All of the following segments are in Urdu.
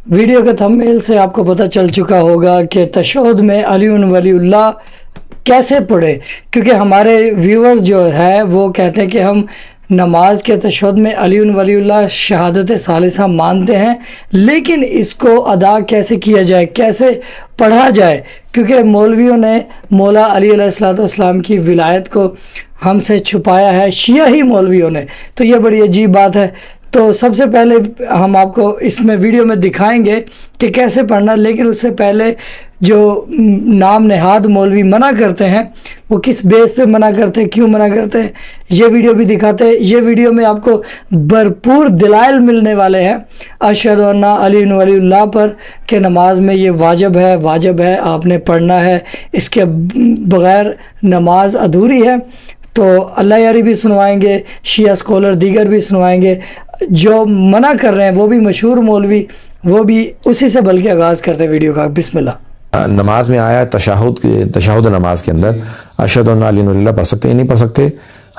ویڈیو کے تھمبنیل سے آپ کو پتہ چل چکا ہوگا کہ تشہد میں علی ولی اللہ کیسے پڑھے، کیونکہ ہمارے ویورز جو ہے وہ کہتے ہیں کہ ہم نماز کے تشہد میں علی ولی اللہ شہادت ثالثہ مانتے ہیں، لیکن اس کو ادا کیسے کیا جائے، کیسے پڑھا جائے، کیونکہ مولویوں نے مولا علی علیہ الصلوۃ والسلام کی ولایت کو ہم سے چھپایا ہے، شیعہ ہی مولویوں نے، تو یہ بڑی عجیب بات ہے۔ تو سب سے پہلے ہم آپ کو اس میں ویڈیو میں دکھائیں گے کہ کیسے پڑھنا، لیکن اس سے پہلے جو نام نہاد مولوی منع کرتے ہیں وہ کس بیس پہ منع کرتے ہیں، کیوں منع کرتے ہیں، یہ ویڈیو بھی دکھاتے ہیں۔ یہ ویڈیو میں آپ کو بھرپور دلائل ملنے والے ہیں اشہد ان علی ولی اللہ پر کہ نماز میں یہ واجب ہے، آپ نے پڑھنا ہے، اس کے بغیر نماز ادھوری ہے۔ تو اللہ یاری بھی سنوائیں گے، شیعہ اسکالر دیگر بھی سنوائیں گے، جو منع کر رہے ہیں وہ بھی مشہور مولوی، وہ بھی اسی سے بلکہ آغاز کرتے ہیں ویڈیو کا۔ بسم اللہ۔ نماز میں آیا تشہد نماز کے اندر اشہد ان علی ولی اللہ پڑھ سکتے ہیں، نہیں پڑھ سکتے؟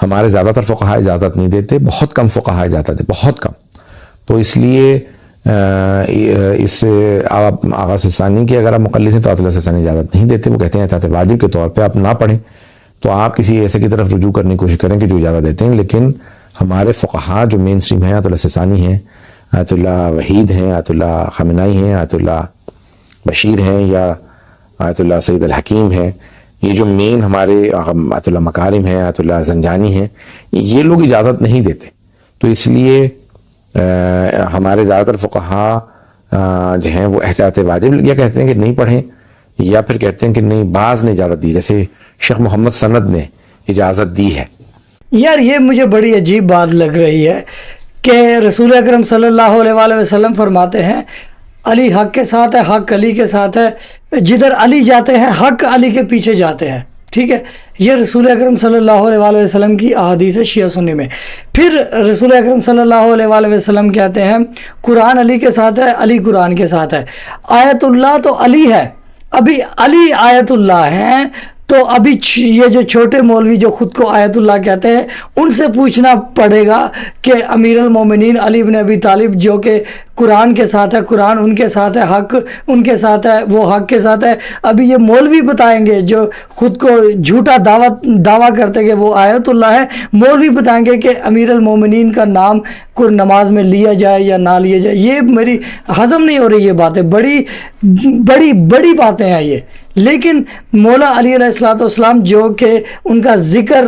ہمارے زیادہ تر فقہاء اجازت نہیں دیتے، بہت کم فقہاء اجازت دیتے، بہت کم۔ تو اس لیے اس آغا سستانی کی اگر آپ مقلد ہیں تو آیت اللہ سستانی اجازت نہیں دیتے، وہ کہتے ہیں احتیاط واجب کے طور پہ آپ نہ پڑھیں، تو آپ کسی ایسے کی طرف رجوع کرنے کی کوشش کریں کہ جو اجازت دیتے ہیں۔ لیکن ہمارے فقہاء جو مین سٹریم ہیں، آیت اللہ سستانی ہیں، آیت اللہ وحید ہیں، آیت اللہ خامنائی ہیں، آیت اللہ بشیر ہیں، یا آیت اللہ سید الحکیم ہیں، یہ جو مین ہمارے آیت اللہ مکارم ہیں، آیت اللہ زنجانی ہیں، یہ لوگ اجازت نہیں دیتے۔ تو اس لیے ہمارے زیادہ تر فقہاء جو ہیں وہ احتیاط واجب یا کہتے ہیں کہ نہیں پڑھیں، یا پھر کہتے ہیں کہ نہیں، بعض نے اجازت دی، جیسے شیخ محمد سند نے اجازت دی ہے۔ یار یہ مجھے بڑی عجیب بات لگ رہی ہے کہ رسول اکرم صلی اللہ علیہ وآلہ وسلم فرماتے ہیں علی حق کے ساتھ ہے، حق علی کے ساتھ ہے، جدھر علی جاتے ہیں حق علی کے پیچھے جاتے ہیں، ٹھیک ہے؟ یہ رسول اکرم صلی اللہ علیہ وآلہ وسلم کی احادیث ہے شیعہ سنی میں۔ پھر رسول اکرم صلی اللہ علیہ وآلہ وسلم کہتے ہیں قرآن علی کے ساتھ ہے، علی قرآن کے ساتھ ہے، آیت اللہ تو علی ہے، ابھی علی آیت اللہ ہیں، تو ابھی یہ جو چھوٹے مولوی جو خود کو آیت اللہ کہتے ہیں ان سے پوچھنا پڑے گا کہ امیر المومنین علی بن ابی طالب جو کہ قرآن کے ساتھ ہے، قرآن ان کے ساتھ ہے، حق ان کے ساتھ ہے، وہ حق کے ساتھ ہے، ابھی یہ مولوی بتائیں گے جو خود کو جھوٹا دعویٰ کرتے کہ وہ آیت اللہ ہے، مولوی بتائیں گے کہ امیر المومنین کا نام نماز میں لیا جائے یا نہ لیا جائے۔ یہ میری ہضم نہیں ہو رہی، یہ باتیں بڑی باتیں ہیں یہ۔ لیکن مولا علی علیہ الصلوۃ والسلام جو کہ ان کا ذکر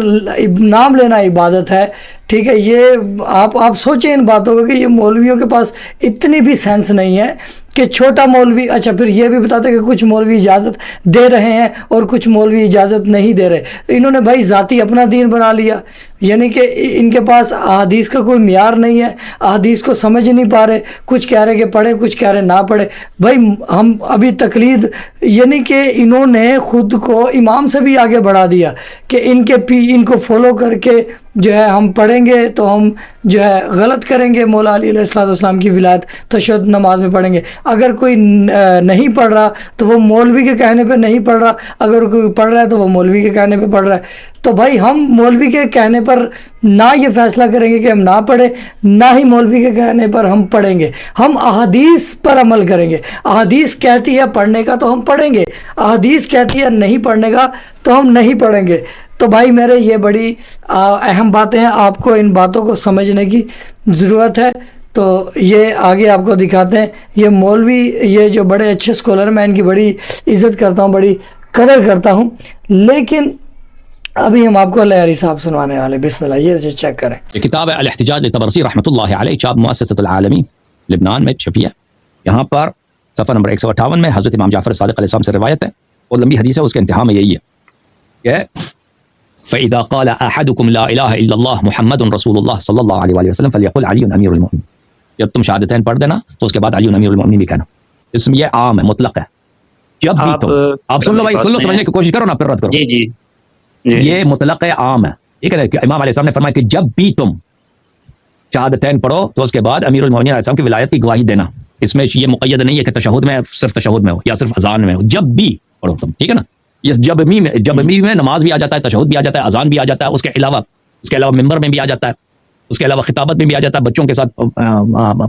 نام لینا عبادت ہے، ٹھیک ہے؟ یہ آپ سوچیں ان باتوں کو کہ یہ مولویوں کے پاس اتنی بھی سینس نہیں ہے کہ چھوٹا مولوی، اچھا پھر یہ بھی بتاتے کہ کچھ مولوی اجازت دے رہے ہیں اور کچھ مولوی اجازت نہیں دے رہے، انہوں نے بھائی ذاتی اپنا دین بنا لیا، یعنی کہ ان کے پاس احادیث کا کوئی معیار نہیں ہے، احادیث کو سمجھ نہیں پا رہے، کچھ کہہ رہے کہ پڑھے، کچھ کہہ رہے نہ پڑھے۔ بھائی ہم ابھی تقلید، یعنی کہ انہوں نے خود کو امام سے بھی آگے بڑھا دیا کہ ان کو فالو کر کے جو ہے ہم پڑھیں گے تو ہم جو ہے غلط کریں گے، مولا علی علیہ الصلوۃ والسلام کی ولایت تشہد نماز میں پڑھیں گے۔ اگر کوئی نہیں پڑھ رہا تو وہ مولوی کے کہنے پہ نہیں پڑھ رہا، اگر کوئی پڑھ رہا ہے تو وہ مولوی کے کہنے پہ پڑھ رہا ہے۔ تو بھائی ہم مولوی کے کہنے پر نہ یہ فیصلہ کریں گے کہ ہم نہ پڑھیں، نہ ہی مولوی کے کہنے پر ہم پڑھیں گے، ہم احادیث پر عمل کریں گے۔ احادیث کہتی ہے پڑھنے کا تو ہم پڑھیں گے، احادیث کہتی ہے نہیں پڑھنے کا تو ہم نہیں پڑھیں گے۔ تو بھائی میرے یہ بڑی اہم باتیں ہیں، آپ کو ان باتوں کو سمجھنے کی ضرورت ہے۔ تو یہ آگے آپ کو دکھاتے ہیں، یہ مولوی، یہ جو بڑے اچھے اسکالر ہیں، میں ان کی بڑی عزت کرتا ہوں، بڑی قدر کرتا ہوں، لیکن ابھی ہم آپ کو اللہ یاری صاحب سنوانے والے۔ بسم اللہ، یہ چیک کریں۔ یہ کتاب ہے الاحتجاج لطبرسی رحمۃ اللہ علیہ، چاپ مؤسسۃ العالمی لبنان میں چھپی ہے۔ یہاں پر صفحہ نمبر 158 میں حضرت امام جعفر صادق علیہ السلام سے روایت ہے، اور لمبی حدیث ہے، اس کے انتہا میں یہی ہے کہ فَإِذَا قَالَ أَحَدُكُمْ لَا إِلَهَ إِلَّا اللَّهُ مُحَمَّدٌ رَسُولُ اللَّهِ صلی اللہ علیہ وآلہ وسلم فَلْيَقُلْ عَلِيٌّ أَمِيرُ الْمُؤْمِنِينَ۔ جب تم شہادتین پڑھ دینا تو اس کے بعد علی امیر المؤمنین بھی کہنا۔ اس میں یہ عام ہے، مطلق ہے۔ جب بھی تم، آپ سن لو بھائی، سن لو، سمجھنے کی کوشش کرو نا، پھر رد کرو۔ جی یہ مطلق عام ہے، ٹھیک ہے؟ کہ امام علیہ السلام نے فرمایا کہ جب بھی تم شہادتین پڑھو تو اس کے بعد امیر المؤمنین علیہ السلام کی ولایت کی گواہی دینا۔ اس میں یہ مقید نہیں ہے کہ تشہد میں صرف تشہد میں ہو یا صرف اذان میں ہو، جب بھی پڑھو تم، ٹھیک ہے نا؟ یہ جب میں نماز بھی آ جاتا ہے، تشہد بھی آ جاتا ہے، اذان بھی آ جاتا ہے، اس کے علاوہ ممبر میں بھی آ جاتا ہے۔ اس کے علاوہ خطابت میں بھی آ جاتا ہے، بچوں کے ساتھ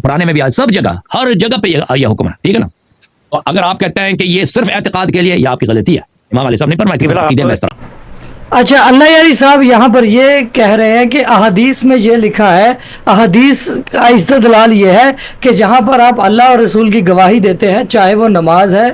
پڑھانے میں بھی سب جگہ، ہر جگہ پہ یہ حکم ہے، ٹھیک ہے نا. تو اگر آپ کہتے ہیں کہ یہ صرف اعتقاد کے لیے، یہ آپ کی غلطی ہے. امام علیہ السلام نے فرمایا کہ صرف عقیدے میں اس طرح. اچھا، اللہ یاری صاحب یہاں پر یہ کہہ رہے ہیں کہ احادیث میں یہ لکھا ہے، احادیث کا استدلال یہ ہے کہ جہاں پر آپ اللہ اور رسول کی گواہی دیتے ہیں، چاہے وہ نماز ہے،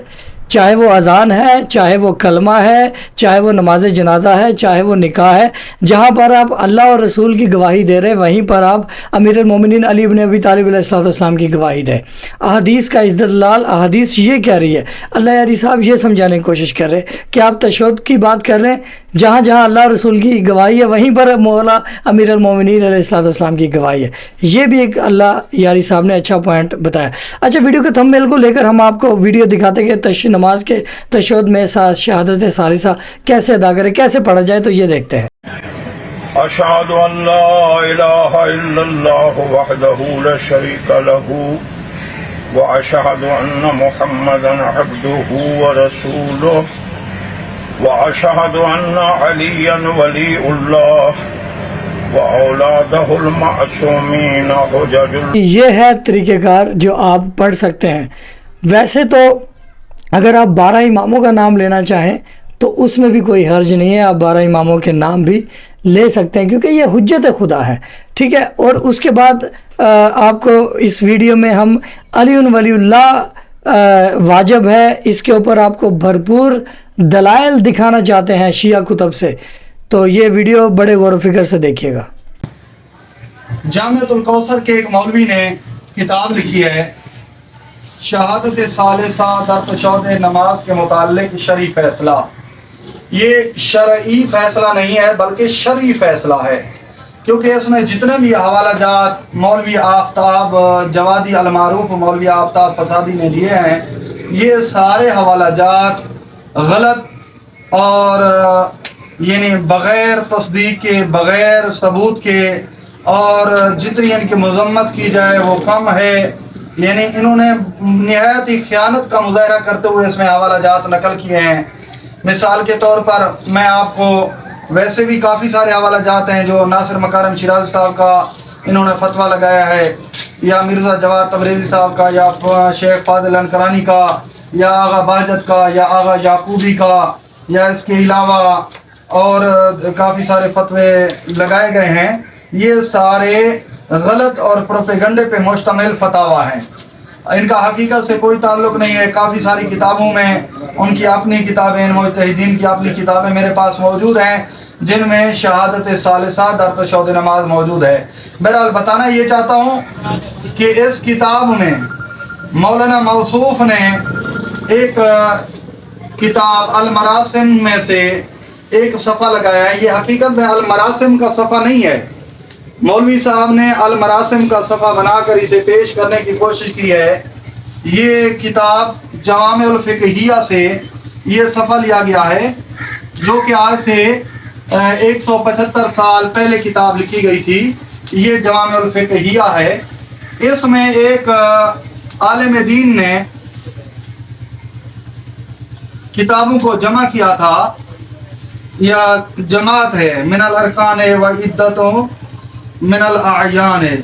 چاہے وہ اذان ہے، چاہے وہ کلمہ ہے، چاہے وہ نماز جنازہ ہے، چاہے وہ نکاح ہے، جہاں پر آپ اللہ اور رسول کی گواہی دے رہے ہیں وہیں پر آپ امیر المومنین علی بن ابی طالب علیہ الصلوۃ والسلام کی گواہی دیں. احادیث کا استدلال، احادیث یہ کہہ رہی ہے. اللہ یاری صاحب یہ سمجھانے کی کوشش کر رہے ہیں کہ آپ تشہد کی بات کر رہے ہیں، جہاں جہاں اللہ اور رسول کی گواہی ہے وہیں پر مولا امیر المومنین علیہ الصلوۃ والسلام کی گواہی ہے. یہ بھی ایک اللہ یاری صاحب نے اچھا پوائنٹ بتایا. اچھا، ویڈیو کے تھمبنیل کو لے کر ہم آپ کو ویڈیو دکھاتے ہیں کہ نماز کے تشہد میں شہادت ثالثہ کیسے ادا کرے، کیسے پڑھا جائے، تو یہ دیکھتے ہیں. اشہد ان لا الہ الا اللہ وحدہ لا شریک لہ واشہد ان محمدا عبدہ ورسولہ واشہد ان علیا ولی اللہ واولادہ المعصومین حجج. یہ ہے طریقہ کار جو آپ پڑھ سکتے ہیں. ویسے تو اگر آپ 12 اماموں کا نام لینا چاہیں تو اس میں بھی کوئی حرج نہیں ہے، آپ 12 اماموں کے نام بھی لے سکتے ہیں کیونکہ یہ حجت خدا ہے، ٹھیک ہے. اور اس کے بعد آپ کو اس ویڈیو میں ہم علی ولی اللہ واجب ہے، اس کے اوپر آپ کو بھرپور دلائل دکھانا چاہتے ہیں شیعہ کتب سے، تو یہ ویڈیو بڑے غور و فکر سے دیکھیے گا. جامعۃ الکوثر کے ایک مولوی نے کتاب لکھی ہے شہادت ثالثہ در تشہد نماز کے متعلق شرعی فیصلہ. یہ شرعی فیصلہ نہیں ہے بلکہ شرعی فیصلہ ہے، کیونکہ اس میں جتنے بھی حوالہ جات مولوی آفتاب جوادی المعروف مولوی آفتاب فسادی نے دیے ہیں، یہ سارے حوالہ جات غلط اور یعنی بغیر تصدیق کے، بغیر ثبوت کے، اور جتنی ان کی مذمت کی جائے وہ کم ہے. یعنی انہوں نے نہایت ہی خیانت کا مظاہرہ کرتے ہوئے اس میں حوالہ جات نقل کیے ہیں. مثال کے طور پر میں آپ کو، ویسے بھی کافی سارے حوالہ جات ہیں جو ناصر مکارم شیرازی صاحب کا انہوں نے فتویٰ لگایا ہے، یا مرزا جواد تبریزی صاحب کا، یا شیخ فاضل انکرانی کا، یا آغا بہجت کا، یا آغا یعقوبی کا، یا اس کے علاوہ اور کافی سارے فتوے لگائے گئے ہیں. یہ سارے غلط اور پروپیگنڈے پہ مشتمل فتاویٰ ہیں، ان کا حقیقت سے کوئی تعلق نہیں ہے. کافی ساری کتابوں میں ان کی اپنی کتابیں، ان مجتہدین کی اپنی کتابیں میرے پاس موجود ہیں جن میں شہادت ثالثہ در تشہد نماز موجود ہے. بہرحال بتانا یہ چاہتا ہوں کہ اس کتاب میں مولانا موصوف نے ایک کتاب المراسم میں سے ایک صفحہ لگایا ہے. یہ حقیقت میں المراسم کا صفحہ نہیں ہے، مولوی صاحب نے المراسم کا صفحہ بنا کر اسے پیش کرنے کی کوشش کی ہے. یہ کتاب جوامع الفقہیہ سے یہ صفحہ لیا گیا ہے، جو کہ آج سے 175 سال پہلے کتاب لکھی گئی تھی. یہ جوامع الفقہیہ ہے. اس میں ایک عالم دین نے کتابوں کو جمع کیا تھا، یا جماعت ہے، من الارکان و عدتوں من الاعیان ہے،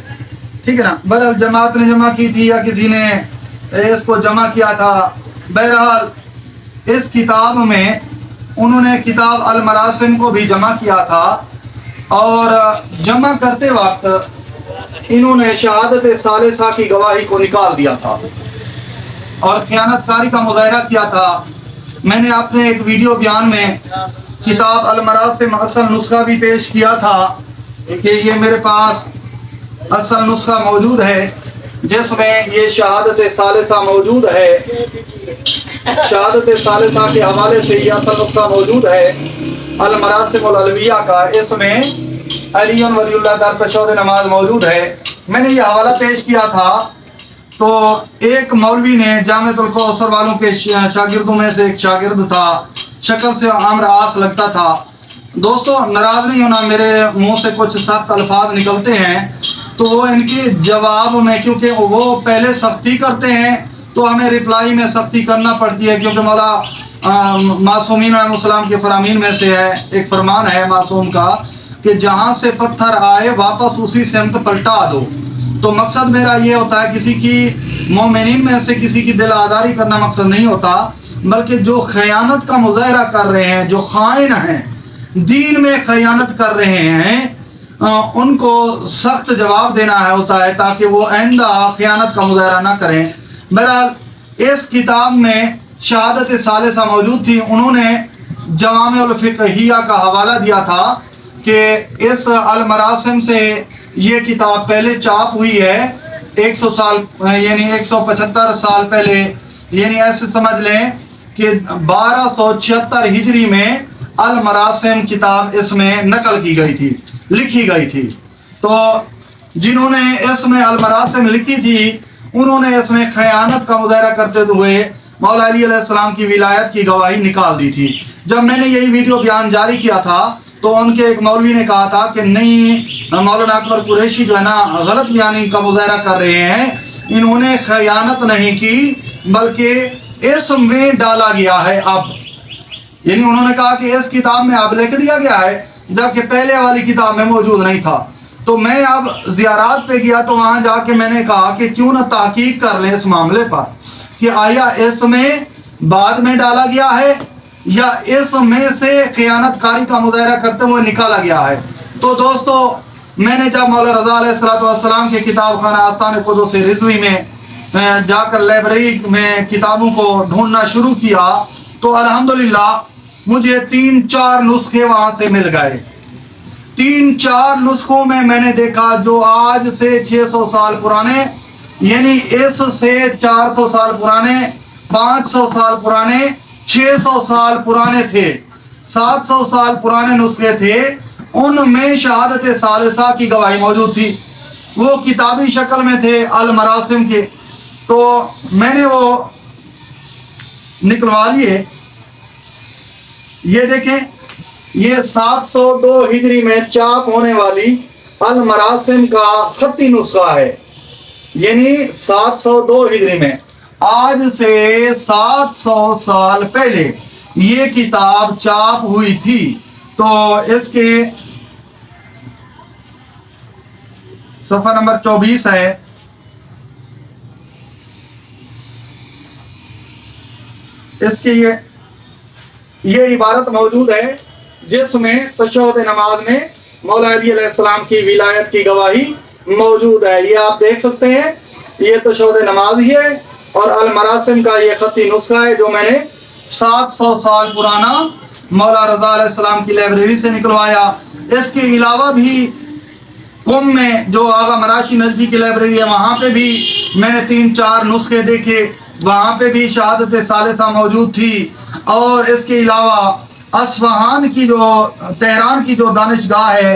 ٹھیک ہے نا. بہرحال جماعت نے جمع کی تھی یا کسی نے اس کو جمع کیا تھا. بہرحال اس کتاب میں انہوں نے کتاب المراسم کو بھی جمع کیا تھا، اور جمع کرتے وقت انہوں نے شہادت ثالثہ کی گواہی کو نکال دیا تھا اور خیانت کاری کا مظاہرہ کیا تھا. میں نے اپنے ایک ویڈیو بیان میں کتاب المراسم اصل نسخہ بھی پیش کیا تھا کہ یہ میرے پاس اصل نسخہ موجود ہے جس میں یہ شہادت ثالثہ موجود ہے. شہادت ثالثہ کے حوالے سے یہ اصل نسخہ موجود ہے المراسم العلویہ کا. اس میں علی ولی اللہ در تشہد نماز موجود ہے. میں نے یہ حوالہ پیش کیا تھا تو ایک مولوی نے جامعۃ الکوثر والوں کے شاگردوں میں سے ایک شاگرد تھا، شکل سے عامر آس لگتا تھا. دوستو ناراض نہیں ہونا، میرے منہ سے کچھ سخت الفاظ نکلتے ہیں تو ان کی جواب میں، کیونکہ وہ پہلے سختی کرتے ہیں تو ہمیں رپلائی میں سختی کرنا پڑتی ہے، کیونکہ مولا معصومین علیہ السلام کے فرامین میں سے ہے، ایک فرمان ہے معصوم کا کہ جہاں سے پتھر آئے واپس اسی سمت پلٹا دو. تو مقصد میرا یہ ہوتا ہے، کسی کی مومنین میں سے کسی کی دل آزاری کرنا مقصد نہیں ہوتا، بلکہ جو خیانت کا مظاہرہ کر رہے ہیں، جو خائن ہیں، دین میں خیانت کر رہے ہیں، ان کو سخت جواب دینا ہوتا ہے تاکہ وہ آئندہ خیانت کا مظاہرہ نہ کریں. بہرحال اس کتاب میں شہادت ثالثہ موجود تھی. انہوں نے جوامع الفقہیہ کا حوالہ دیا تھا کہ اس المراسم سے یہ کتاب پہلے چاپ ہوئی ہے 100 سال یعنی 175 سال پہلے، یعنی ایسے سمجھ لیں کہ 1276 ہجری میں المراسم کتاب اس میں نقل کی گئی تھی، لکھی گئی تھی. تو جنہوں نے اس میں المراسم لکھی تھی انہوں نے اس میں خیانت کا مظاہرہ کرتے ہوئے مولا علی علیہ السلام کی ولایت کی گواہی نکال دی تھی. جب میں نے یہی ویڈیو بیان جاری کیا تھا تو ان کے ایک مولوی نے کہا تھا کہ نہیں، مولانا اکبر قریشی جو ہے نا غلط بیانی کا مظاہرہ کر رہے ہیں، انہوں نے خیانت نہیں کی بلکہ اس میں ڈالا گیا ہے. اب یعنی انہوں نے کہا کہ اس کتاب میں اب لکھ دیا گیا ہے جبکہ پہلے والی کتاب میں موجود نہیں تھا. تو میں اب زیارات پہ گیا تو وہاں جا کے میں نے کہا کہ کیوں نہ تحقیق کر لیں اس معاملے پر کہ آیا اس میں بعد میں ڈالا گیا ہے یا اس میں سے خیانت کاری کا مظاہرہ کرتے ہوئے نکالا گیا ہے. تو دوستو، میں نے جب مولا رضا علیہ السلام کے کتاب خانہ آستان قدس رضوی میں جا کر لائبریری میں کتابوں کو ڈھونڈنا شروع کیا تو الحمدللہ مجھے 3-4 نسخے وہاں سے مل گئے. 3-4 نسخوں میں نے دیکھا جو آج سے 600 سال پرانے، یعنی اس سے 400 سال پرانے، 500 سال پرانے، 600 سال پرانے تھے، 700 سال پرانے نسخے تھے. ان میں شہادت ثالثہ کی گواہی موجود تھی. وہ کتابی شکل میں تھے المراسم کے. تو میں نے وہ نکلوا لیے. یہ دیکھیں، یہ 702 ہجری میں چاپ ہونے والی المراسم کا خطی نسخہ ہے، یعنی 702 ہجری میں، آج سے 700 سال پہلے یہ کتاب چاپ ہوئی تھی. تو اس کے صفحہ نمبر 24 ہے. اس کی یہ عبارت موجود ہے جس میں تشہد نماز میں مولا علی علیہ السلام کی ولایت کی گواہی موجود ہے. یہ آپ دیکھ سکتے ہیں، یہ تشہد نماز ہی ہے اور المراسم کا یہ خطی نسخہ ہے جو میں نے 700 سال پرانا مولا رضا علیہ السلام کی لائبریری سے نکلوایا. اس کے علاوہ بھی قم میں جو آغا مراشی نجفی کی لائبریری ہے وہاں پہ بھی میں نے 3-4 نسخے دیکھے، وہاں پہ بھی شہادت ثالثہ موجود تھی. اور اس کے علاوہ اصفہان کی جو تہران کی جو دانشگاہ ہے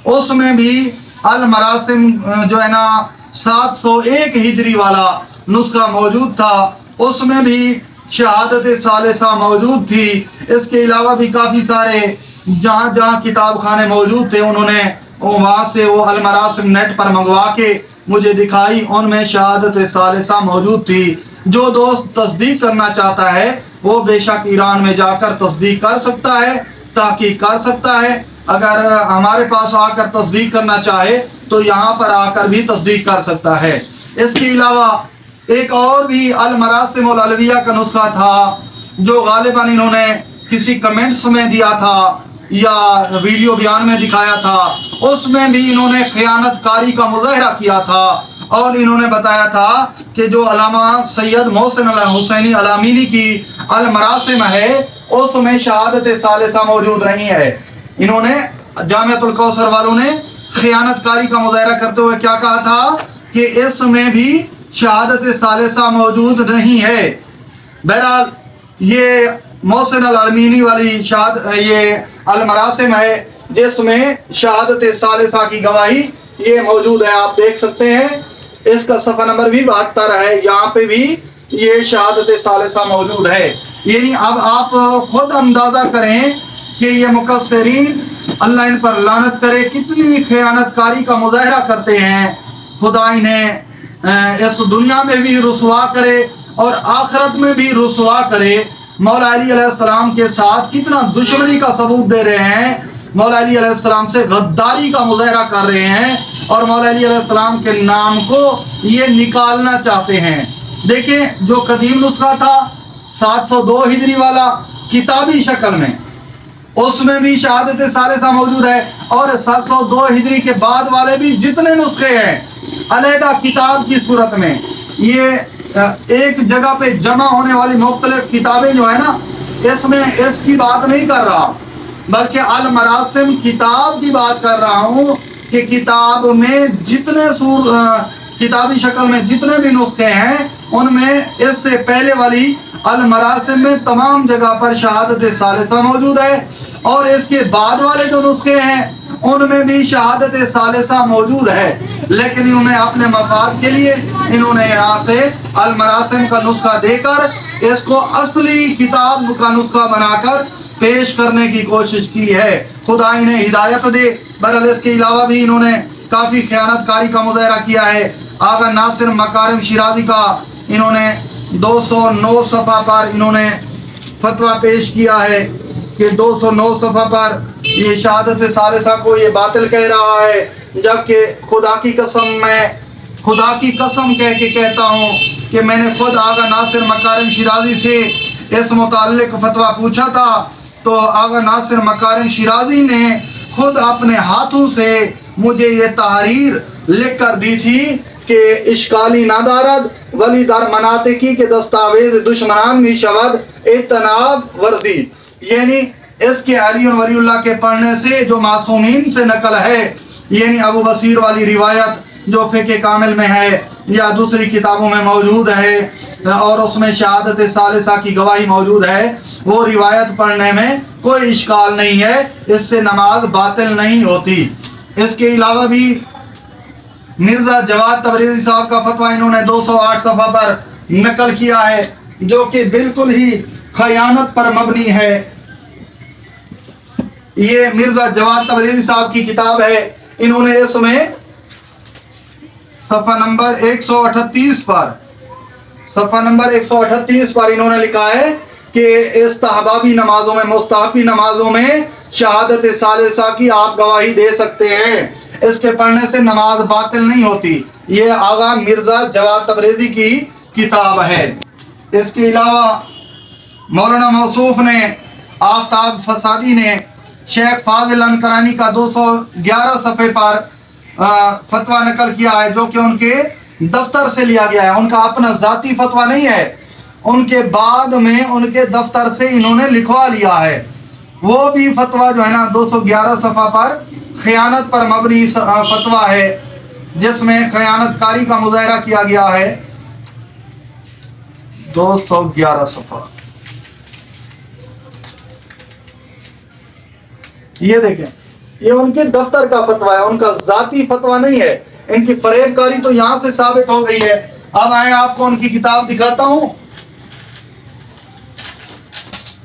اس میں بھی المراسم جو ہے نا 701 ہجری والا نسخہ موجود تھا، اس میں بھی شہادت ثالثہ موجود تھی. اس کے علاوہ بھی کافی سارے جہاں جہاں کتاب خانے موجود تھے انہوں نے وہاں سے وہ المراسم نیٹ پر منگوا کے مجھے دکھائی، ان میں شہادت ثالثہ موجود تھی. جو دوست تصدیق کرنا چاہتا ہے وہ بے شک ایران میں جا کر تصدیق کر سکتا ہے، تحقیق کر سکتا ہے. اگر ہمارے پاس آ کر تصدیق کرنا چاہے تو یہاں پر آ کر بھی تصدیق کر سکتا ہے. اس کے علاوہ ایک اور بھی المراسم العلویہ کا نسخہ تھا جو غالباً انہوں نے کسی کمنٹس میں دیا تھا یا ویڈیو بیان میں دکھایا تھا. اس میں بھی انہوں نے خیانت کاری کا مظاہرہ کیا تھا اور انہوں نے بتایا تھا کہ جو علامہ سید محسن حسینی علامینی کی المراسم ہے اس میں شہادت ثالثہ موجود نہیں ہے. انہوں نے جامعۃ الکوثر والوں نے خیانت کاری کا مظاہرہ کرتے ہوئے کیا کہا تھا کہ اس میں بھی شہادت ثالثہ موجود نہیں ہے. بہرحال یہ محسن العلمینی والی یہ المراسم ہے جس میں شہادت ثالثہ کی گواہی یہ موجود ہے، آپ دیکھ سکتے ہیں. اس کا صفحہ نمبر بھی 72 ہے، یہاں پہ بھی یہ شہادت ثالثہ موجود ہے. یعنی اب آپ خود اندازہ کریں کہ یہ مقصرین، اللہ ان پر لعنت کرے، کتنی خیانت کاری کا مظاہرہ کرتے ہیں. خدا انہیں اس دنیا میں بھی رسوا کرے اور آخرت میں بھی رسوا کرے. مولا علی علیہ السلام کے ساتھ کتنا دشمنی کا ثبوت دے رہے ہیں. مولا علی علیہ السلام سے غداری کا مظاہرہ کر رہے ہیں اور مولا علی علیہ السلام کے نام کو یہ نکالنا چاہتے ہیں. دیکھیں جو قدیم نسخہ تھا 702 ہجری والا کتابی شکل میں، اس میں بھی شہادت ثالثہ موجود ہے، اور 702 ہجری کے بعد والے بھی جتنے نسخے ہیں علیحدہ کتاب کی صورت میں، یہ ایک جگہ پہ جمع ہونے والی مختلف کتابیں جو ہے نا، اس میں اس کی بات نہیں کر رہا، بلکہ المراسم کتاب کی بات کر رہا ہوں کہ کتاب میں جتنے کتابی شکل میں جتنے بھی نسخے ہیں ان میں اس سے پہلے والی المراسم میں تمام جگہ پر شہادت ثالثہ موجود ہے، اور اس کے بعد والے جو نسخے ہیں ان میں بھی شہادت ثالثہ موجود ہے، لیکن انہوں نے اپنے مفاد کے لیے انہوں نے یہاں سے المراسم کا نسخہ دے کر اس کو اصلی کتاب کا نسخہ بنا کر پیش کرنے کی کوشش کی ہے. خدا انہیں ہدایت دے. بہرحال اس کے علاوہ بھی انہوں نے کافی خیانت کاری کا مظاہرہ کیا ہے. آغا ناصر مکارم شیرازی کا انہوں نے 209 صفحہ پر انہوں نے فتویٰ پیش کیا ہے کہ 209 صفحہ پر یہ شہادت ثالثہ کو یہ باطل کہہ رہا ہے، جبکہ خدا کی قسم کہہ کے کہتا ہوں کہ میں نے خود آغا ناصر مکارم شیرازی سے اس متعلق فتویٰ پوچھا تھا، تو آغا ناصر مکارم شیرازی نے خود اپنے ہاتھوں سے مجھے یہ تحریر لکھ کر دی تھی کہ اشکالی ندارد ولی در مناطقی کے دستاویز دشمنان می شود اجتناب ورزی، یعنی اس کے علی ولی اللہ کے پڑھنے سے جو معصومین سے نقل ہے، یعنی ابو بصیر والی روایت جو فقہ کامل میں ہے یا دوسری کتابوں میں موجود ہے اور اس میں شہادت ثالثہ کی گواہی موجود ہے، وہ روایت پڑھنے میں کوئی اشکال نہیں ہے، اس سے نماز باطل نہیں ہوتی. اس کے علاوہ بھی مرزا جواد تبریزی صاحب کا فتویٰ انہوں نے 208 صفحہ پر نقل کیا ہے، جو کہ بالکل ہی خیانت پر مبنی ہے. یہ مرزا جواد تبریزی صاحب کی کتاب ہے، انہوں نے اس میں صفحہ نمبر 138 پر انہوں نے لکھا ہے کہ استحبابی نمازوں میں مستحبی نمازوں میں شہادت ثالثہ کی آپ گواہی دے سکتے ہیں، اس کے پڑھنے سے نماز باطل نہیں ہوتی. یہ آغا مرزا جواد تبریزی کی کتاب ہے. اس کے علاوہ مولانا موصوف نے آفتاب فسادی نے شیخ فاضل انکرانی کا 211 صفحے پر فتویٰ نقل کیا ہے، جو کہ ان کے دفتر سے لیا گیا ہے، ان کا اپنا ذاتی فتویٰ نہیں ہے، ان کے بعد میں ان کے دفتر سے انہوں نے لکھوا لیا ہے. وہ بھی فتویٰ جو ہے نا 211 صفحہ پر خیانت پر مبنی فتویٰ ہے، جس میں خیانت کاری کا مظاہرہ کیا گیا ہے. 211 صفحہ یہ دیکھیں، یہ ان کے دفتر کا فتویٰ ہے، ان کا ذاتی فتویٰ نہیں ہے. ان کی فریب کاری تو یہاں سے ثابت ہو گئی ہے. اب آئیں آپ کو ان کی کتاب دکھاتا ہوں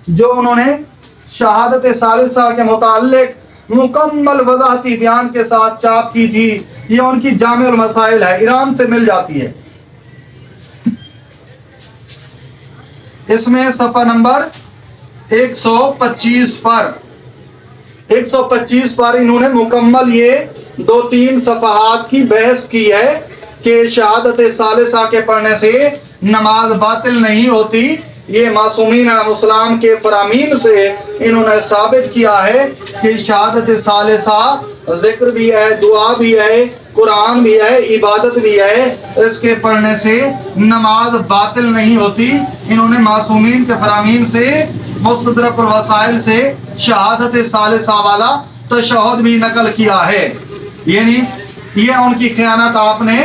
جو انہوں نے شہادت ثالثہ کے متعلق مکمل وضاحتی بیان کے ساتھ چاپ کی تھی. یہ ان کی جامع المسائل ہے، ایران سے مل جاتی ہے. اس میں صفحہ نمبر 125 پر انہوں نے مکمل یہ 2-3 صفحات کی بحث کی ہے کہ شہادت ثالثہ کے پڑھنے سے نماز باطل نہیں ہوتی. یہ معصومین علیہ السلام کے فرامین سے انہوں نے ثابت کیا ہے کہ شہادت ثالثہ ذکر بھی ہے، دعا بھی ہے، قرآن بھی ہے، عبادت بھی ہے، اس کے پڑھنے سے نماز باطل نہیں ہوتی. انہوں نے معصومین کے فرامین سے مستدرک الوسائل سے شہادت ثالثہ والا تشہد بھی نقل کیا ہے. یعنی یہ ان کی خیانت آپ نے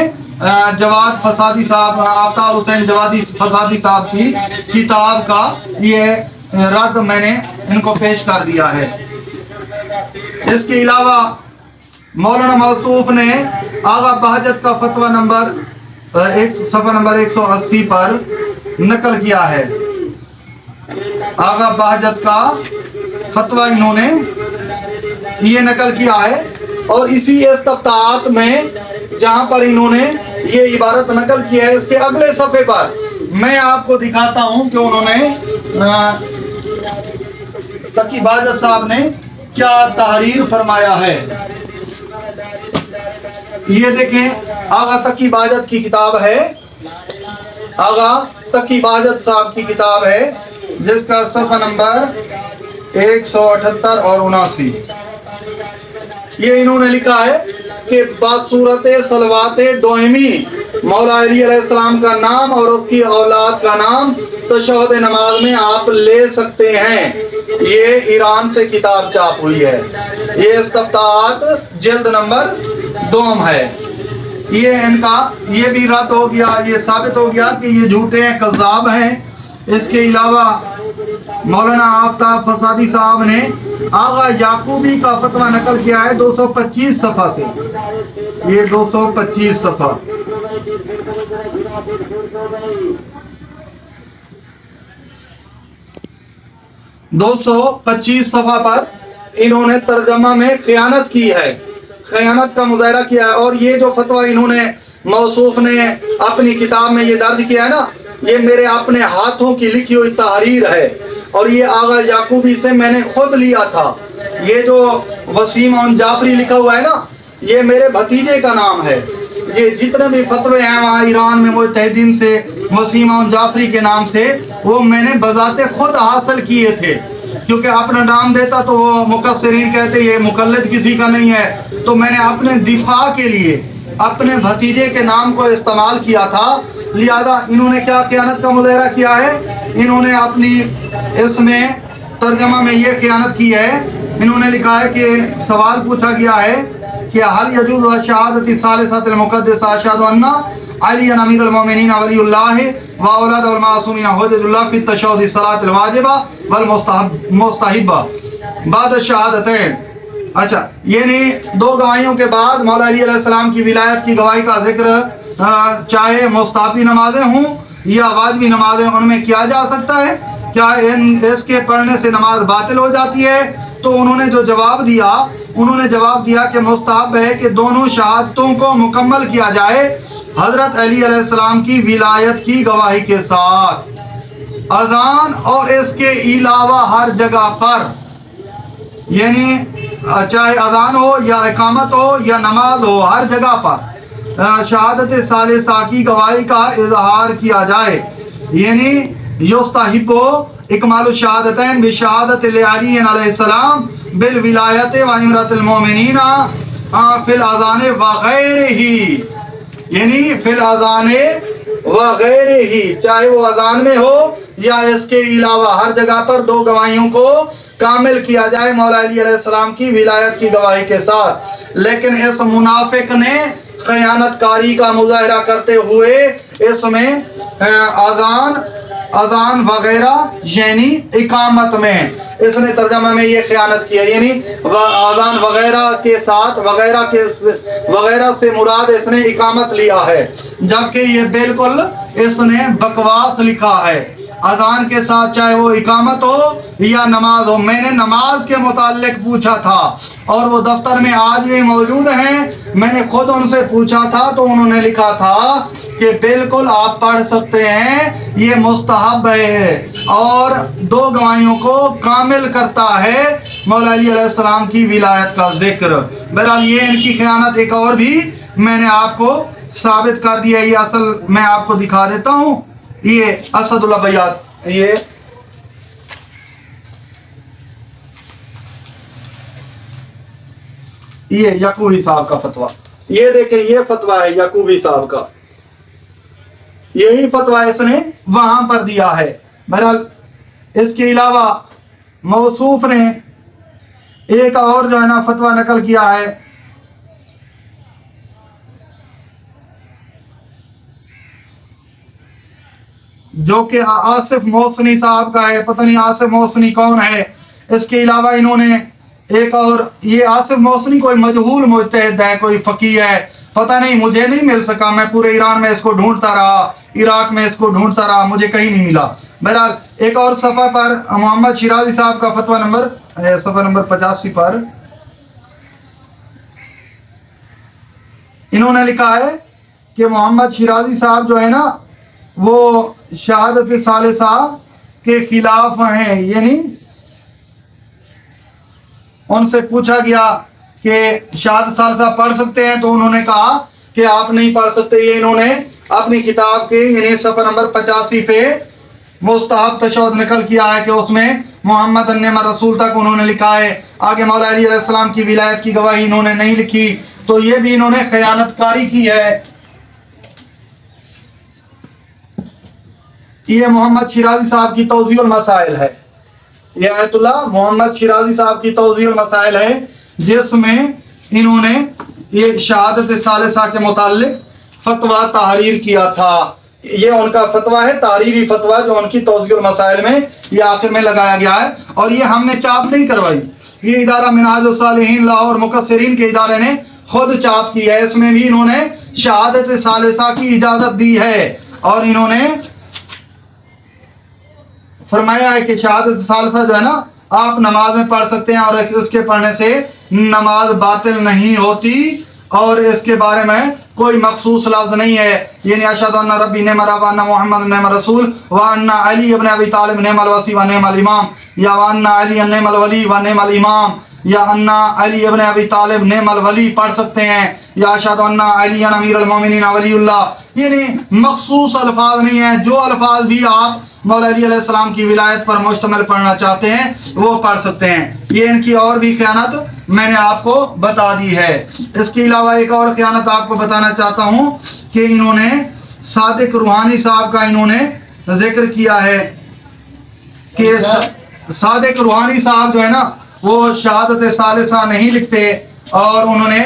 جواد فسادی صاحب، آفتاب حسین جوادی فسادی صاحب کی کتاب کا یہ رد میں نے ان کو پیش کر دیا ہے. اس کے علاوہ مولانا موصوف نے آغا بہجت کا فتویٰ نمبر صفحہ نمبر 180 پر نقل کیا ہے. آغا بہجت کا فتویٰ انہوں نے یہ نقل کیا ہے، اور اسی استفتاحات میں جہاں پر انہوں نے یہ عبارت نقل کی ہے، اس کے اگلے صفحے پر میں آپ کو دکھاتا ہوں کہ انہوں نے تقی بہجت صاحب نے کیا تحریر فرمایا ہے. یہ دیکھیں آغا تقی بہجت کی کتاب ہے, آغا تقی بہجت صاحب کی کتاب ہے جس کا صفحہ نمبر 178 اور 79. یہ انہوں نے لکھا ہے کہ بصورت صلوات دوئمی مولا علی علیہ السلام کا نام اور اس کی اولاد کا نام تشہد نماز میں آپ لے سکتے ہیں. یہ ایران سے کتاب چاپ ہوئی ہے. یہ استفتاحات جلد نمبر 2 ہے. یہ ان کا یہ بھی رد ہو گیا, یہ ثابت ہو گیا کہ یہ جھوٹے ہیں, کذاب ہیں. اس کے علاوہ مولانا آفتاب فسادی صاحب نے آغا یعقوبی کا فتویٰ نقل کیا ہے 225 صفحہ سے. یہ 225 صفحہ. دو سو 25 صفحہ پر انہوں نے ترجمہ میں خیانت کی ہے, خیانت کا مظاہرہ کیا ہے. اور یہ جو فتویٰ انہوں نے موصوف نے اپنی کتاب میں یہ درج کیا ہے نا, یہ میرے اپنے ہاتھوں کی لکھی ہوئی تحریر ہے, اور یہ آغا یعقوبی سے میں نے خود لیا تھا. یہ جو وسیم جعفری لکھا ہوا ہے نا, یہ میرے بھتیجے کا نام ہے. یہ جتنے بھی فتوے ہیں وہاں ایران میں مجتہدین سے وسیم جعفری کے نام سے, وہ میں نے بذات خود حاصل کیے تھے. کیونکہ اپنا نام دیتا تو وہ مقصرین کہتے یہ مقلد کسی کا نہیں ہے, تو میں نے اپنے دفاع کے لیے اپنے بھتیجے کے نام کو استعمال کیا تھا. لہذا انہوں نے کیا خیانت کا مظاہرہ کیا ہے, انہوں نے اپنی اس میں ترجمہ میں یہ خیانت کی ہے. انہوں نے لکھا ہے کہ سوال پوچھا گیا ہے کہ حل یجوز شہادت الثالثۃ المقدسہ اشہد ان علی امیر المومنین ولی اللہ و اولاد المعصومین حجۃ اللہ فی التشہد الصلاۃ الواجبہ والمستحبہ بعد الشہادتین. اچھا, یعنی 2 گواہیوں کے بعد مولا علی علیہ السلام کی ولایت کی گواہی کا ذکر چاہے مستحبی نمازیں ہوں یا واجبی نمازیں ان میں کیا جا سکتا ہے, کیا اس کے پڑھنے سے نماز باطل ہو جاتی ہے؟ تو انہوں نے جو جواب دیا, انہوں نے جواب دیا کہ مستحب ہے کہ دونوں شہادتوں کو مکمل کیا جائے حضرت علی علیہ السلام کی ولایت کی گواہی کے ساتھ. اذان اور اس کے علاوہ ہر جگہ پر, یعنی چاہے اذان ہو یا اقامت ہو یا نماز ہو, ہر جگہ پر شہادت ثالثہ کی گواہی کا اظہار کیا جائے. یعنی یستحب اکمال الشہادتین بشہادت علی علیہ السلام بالولایت و امرۃ المومنین فی الاذان وغیرہ, یعنی فی الاذان وغیرہ, چاہے وہ اذان میں ہو یا اس کے علاوہ ہر جگہ پر 2 گواہیوں کو کامل کیا جائے مولا علی علیہ السلام کی ولایت کی گواہی کے ساتھ. لیکن اس منافق نے خیانت کاری کا مظاہرہ کرتے ہوئے اس میں اذان وغیرہ یعنی اقامت میں اس نے ترجمہ میں یہ خیانت کی ہے. یعنی اذان وغیرہ کے ساتھ وغیرہ سے مراد اس نے اقامت لیا ہے, جبکہ یہ بالکل اس نے بکواس لکھا ہے. اذان کے ساتھ چاہے وہ اقامت ہو یا نماز ہو. میں نے نماز کے متعلق پوچھا تھا اور وہ دفتر میں آج بھی موجود ہیں, میں نے خود ان سے پوچھا تھا تو انہوں نے لکھا تھا کہ بالکل آپ پڑھ سکتے ہیں, یہ مستحب ہے اور 2 گواہیوں کو کامل کرتا ہے مولا علی علیہ السلام کی ولایت کا ذکر. بہرحال یہ ان کی خیانت ایک اور بھی میں نے آپ کو ثابت کر دیا. یہ اصل میں آپ کو دکھا دیتا ہوں, یہ اسد اللہ بیات, یہ یعقوبی صاحب کا فتویٰ. یہ دیکھیں یہ فتویٰ ہے یعقوبی صاحب کا, یہی فتویٰ اس نے وہاں پر دیا ہے. بہرحال اس کے علاوہ موصوف نے ایک اور جو ہے نا فتویٰ نقل کیا ہے, جو کہ آصف محسنی صاحب کا ہے. پتہ نہیں آصف محسنی کون ہے. اس کے علاوہ انہوں نے ایک اور, یہ آصف محسنی کوئی مجہول مجتہد ہے, کوئی فقیہ ہے, پتہ نہیں, مجھے نہیں مل سکا. میں پورے ایران میں اس کو ڈھونڈتا رہا, عراق میں اس کو ڈھونڈتا رہا, مجھے کہیں نہیں ملا. بہرحال ایک اور صفحہ پر محمد شیرازی صاحب کا فتویٰ نمبر صفحہ نمبر 85 پر انہوں نے لکھا ہے کہ محمد شیرازی صاحب جو ہے نا وہ شہادت ثالثہ کے خلاف ہیں. یعنی ان سے پوچھا گیا کہ شہادت ثالثہ پڑھ سکتے ہیں، تو انہوں نے کہا کہ آپ نہیں پڑھ سکتے. یہ انہوں نے اپنی کتاب کے یعنی صفحہ نمبر 85 پہ مستحب تشہد نقل کیا ہے کہ اس میں محمد انم رسول تک انہوں نے لکھا ہے. آگے مولا علی علیہ السلام کی ولایت کی گواہی انہوں نے نہیں لکھی، تو یہ بھی انہوں نے خیانت کاری کی ہے. یہ محمد شیرازی صاحب کی توضیح المسائل ہے. یہ آیت اللہ محمد شیرازی صاحب کی توضیح المسائل ہے، جس میں انہوں نے یہ شہادت ثالثہ کے متعلق فتویٰ تحریر کیا تھا. یہ ان کا فتویٰ ہے، تحریری فتویٰ، جو ان کی توضیح المسائل میں یہ آخر میں لگایا گیا ہے. اور یہ ہم نے چاپ نہیں کروائی، یہ ادارہ منہاج الصالحین لاہور مقصرین کے ادارے نے خود چاپ کی ہے. اس میں بھی انہوں نے شہادت ثالثہ کی اجازت دی ہے، اور انہوں نے فرمایا ہے کہ شہادت ثالثہ جو ہے نا آپ نماز میں پڑھ سکتے ہیں، اور اس کے پڑھنے سے نماز باطل نہیں ہوتی، اور اس کے بارے میں کوئی مخصوص لفظ نہیں ہے. یعنی اشہد ان ربی نعم رب وان محمد نعم رسول وان علی ابن ابی طالب نعم الوصی و نعم الامام، یا وان علی نعم الولی و نعم الامام، یا ان علی ابن ابی طالب نعم الولی پڑھ سکتے ہیں، یا اشہد ان علی امیر المومنین ولی اللہ. یعنی مخصوص الفاظ نہیں ہیں، جو الفاظ بھی آپ مولا علی علیہ السلام کی ولایت پر مشتمل پڑھنا چاہتے ہیں وہ پڑھ سکتے ہیں. یہ ان کی اور بھی خیانت میں نے آپ کو بتا دی ہے. اس کے علاوہ ایک اور خیانت آپ کو بتانا چاہتا ہوں کہ انہوں نے صادق روحانی صاحب کا انہوں نے ذکر کیا ہے کہ صادق روحانی صاحب جو ہے نا وہ شہادت ثالثہ نہیں لکھتے، اور انہوں نے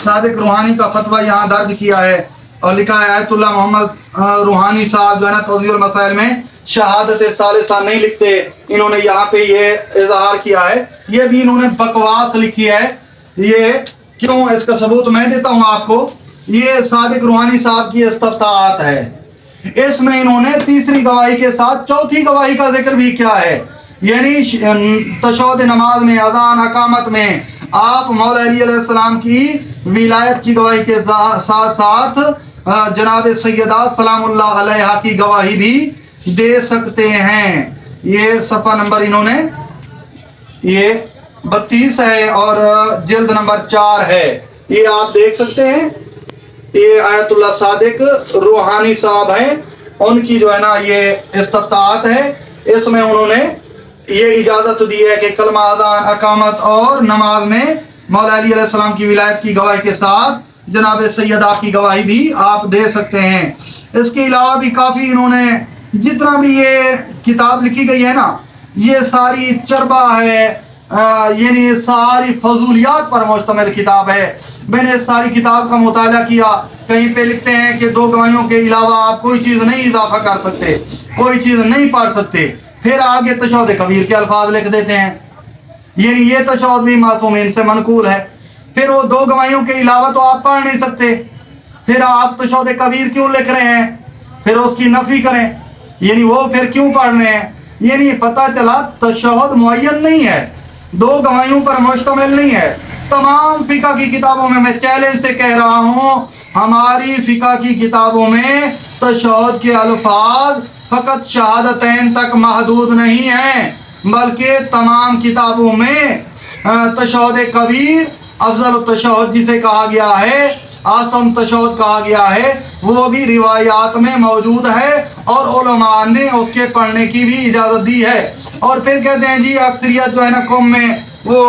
صادق روحانی کا فتویٰ یہاں درج کیا ہے اور لکھا ہے آیت اللہ محمد روحانی صاحب جو ہے نا توضیح المسائل میں شہادت ثالثہ نہیں لکھتے. انہوں نے یہاں پہ یہ اظہار کیا ہے، یہ بھی انہوں نے بکواس لکھی ہے. یہ کیوں، اس کا ثبوت میں دیتا ہوں آپ کو. یہ صادق روحانی صاحب کی استفتاءات ہے، اس میں انہوں نے تیسری گواہی کے ساتھ چوتھی گواہی کا ذکر بھی کیا ہے. یعنی تشہد نماز میں، اذان اقامت میں آپ مولا علی علیہ السلام کی ولایت کی گواہی کے ساتھ ساتھ جناب سیدہ سلام اللہ علیہا کی گواہی بھی دے سکتے ہیں. یہ صفحہ نمبر انہوں نے یہ 32 ہے اور جلد نمبر 4 ہے، یہ آپ دیکھ سکتے ہیں. یہ آیت اللہ صادق روحانی صاحب ہیں، ان کی جو ہے نا یہ استفتاءات ہے. اس میں انہوں نے یہ اجازت دی ہے کہ کلمہ اذان اقامت اور نماز میں مولا علی علیہ السلام کی ولایت کی گواہی کے ساتھ جناب سیدہ کی گواہی بھی آپ دے سکتے ہیں. اس کے علاوہ بھی کافی انہوں نے جتنا بھی یہ کتاب لکھی گئی ہے نا یہ ساری چربہ ہے، یعنی ساری فضولیات پر مشتمل کتاب ہے. میں نے اس ساری کتاب کا مطالعہ کیا. کہیں پہ لکھتے ہیں کہ 2 گواہیوں کے علاوہ آپ کوئی چیز نہیں اضافہ کر سکتے، کوئی چیز نہیں پڑھ سکتے. پھر آگے تشہد کبیر کے الفاظ لکھ دیتے ہیں، یعنی یہ تشہد بھی معصومین سے منقول ہے. پھر وہ 2 گواہیوں کے علاوہ تو آپ پڑھ نہیں سکتے، پھر آپ تشہد کبیر کیوں لکھ رہے ہیں؟ پھر اس کی نفی کریں، یعنی وہ پھر کیوں پڑھ رہے ہیں؟ یعنی پتہ چلا تشہد معین نہیں ہے، 2 گواہیوں پر مشتمل نہیں ہے. تمام فقہ کی کتابوں میں چیلنج سے کہہ رہا ہوں، ہماری فقہ کی کتابوں میں تشہد کے الفاظ فقط شہادتین تک محدود نہیں ہیں، بلکہ تمام کتابوں میں تشہد کبیر، افضل التشہد جسے کہا گیا ہے، آسن تشہد کہا گیا ہے، وہ بھی روایات میں موجود ہے اور علماء نے اس کے پڑھنے کی بھی اجازت دی ہے. اور پھر کہتے ہیں جی اکثریت جو ہے نا قوم میں وہ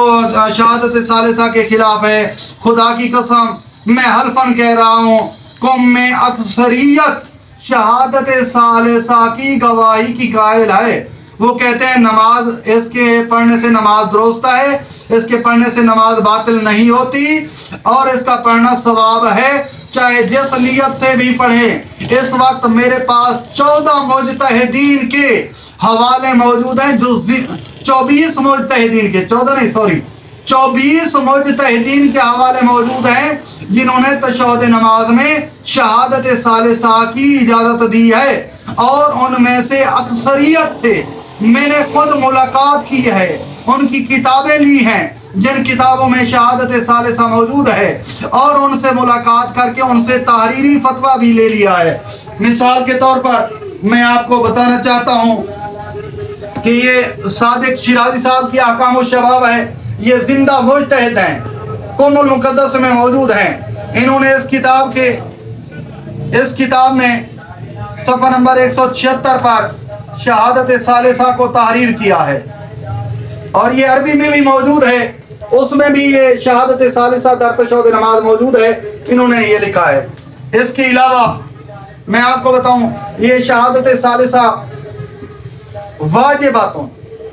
شہادت ثالثہ کے خلاف ہے. خدا کی قسم میں حلفاً کہہ رہا ہوں قوم میں اکثریت شہادت ثالثہ کی گواہی کی قائل ہے. وہ کہتے ہیں نماز، اس کے پڑھنے سے نماز درست ہے، اس کے پڑھنے سے نماز باطل نہیں ہوتی، اور اس کا پڑھنا ثواب ہے چاہے جس نیت سے بھی پڑھے. اس وقت میرے پاس 14 مجتہدین کے حوالے موجود ہیں، جو 24 مجتہدین کے 14 نہیں سوری 24 مجتہدین کے حوالے موجود ہیں جنہوں نے تشہد نماز میں شہادت ثالثہ کی اجازت دی ہے. اور ان میں سے اکثریت سے میں نے خود ملاقات کی ہے، ان کی کتابیں لی ہیں جن کتابوں میں شہادت ثالثہ موجود ہے، اور ان سے ملاقات کر کے ان سے تحریری فتویٰ بھی لے لیا ہے. مثال کے طور پر میں آپ کو بتانا چاہتا ہوں کہ یہ صادق شیرازی صاحب کی احکام الشباب ہے، یہ زندہ مجتہد ہیں، کن المقدس میں موجود ہیں. انہوں نے اس کتاب میں صفحہ نمبر 176 پر شہادت ثالثہ کو تحریر کیا ہے، اور یہ عربی میں بھی موجود ہے، اس میں بھی یہ شہادت ثالثہ در تشہد نماز موجود ہے. انہوں نے یہ لکھا ہے. اس کے علاوہ میں آپ کو بتاؤں، یہ شہادت ثالثہ واجباتوں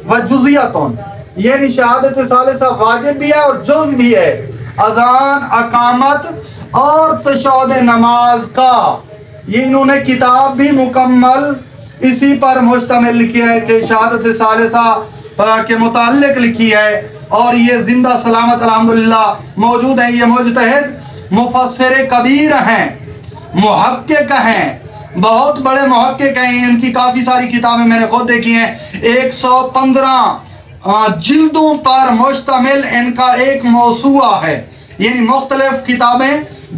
و جزیاتوں، یعنی شہادت ثالثہ واجب بھی ہے اور جز بھی ہے. اذان، اقامت اور تشہد نماز کا یہ انہوں نے کتاب بھی مکمل اسی پر مشتمل لکھی ہے کہ شہادت ثالثہ کے متعلق لکھی ہے، اور یہ زندہ سلامت الحمدللہ موجود ہیں. یہ مجتہد مفسر کبیر ہیں، محقق ہیں، بہت بڑے محقق ہیں. ان کی کافی ساری کتابیں میں نے خود دیکھی ہیں. 115 جلدوں پر مشتمل ان کا ایک موسوعہ ہے، یعنی مختلف کتابیں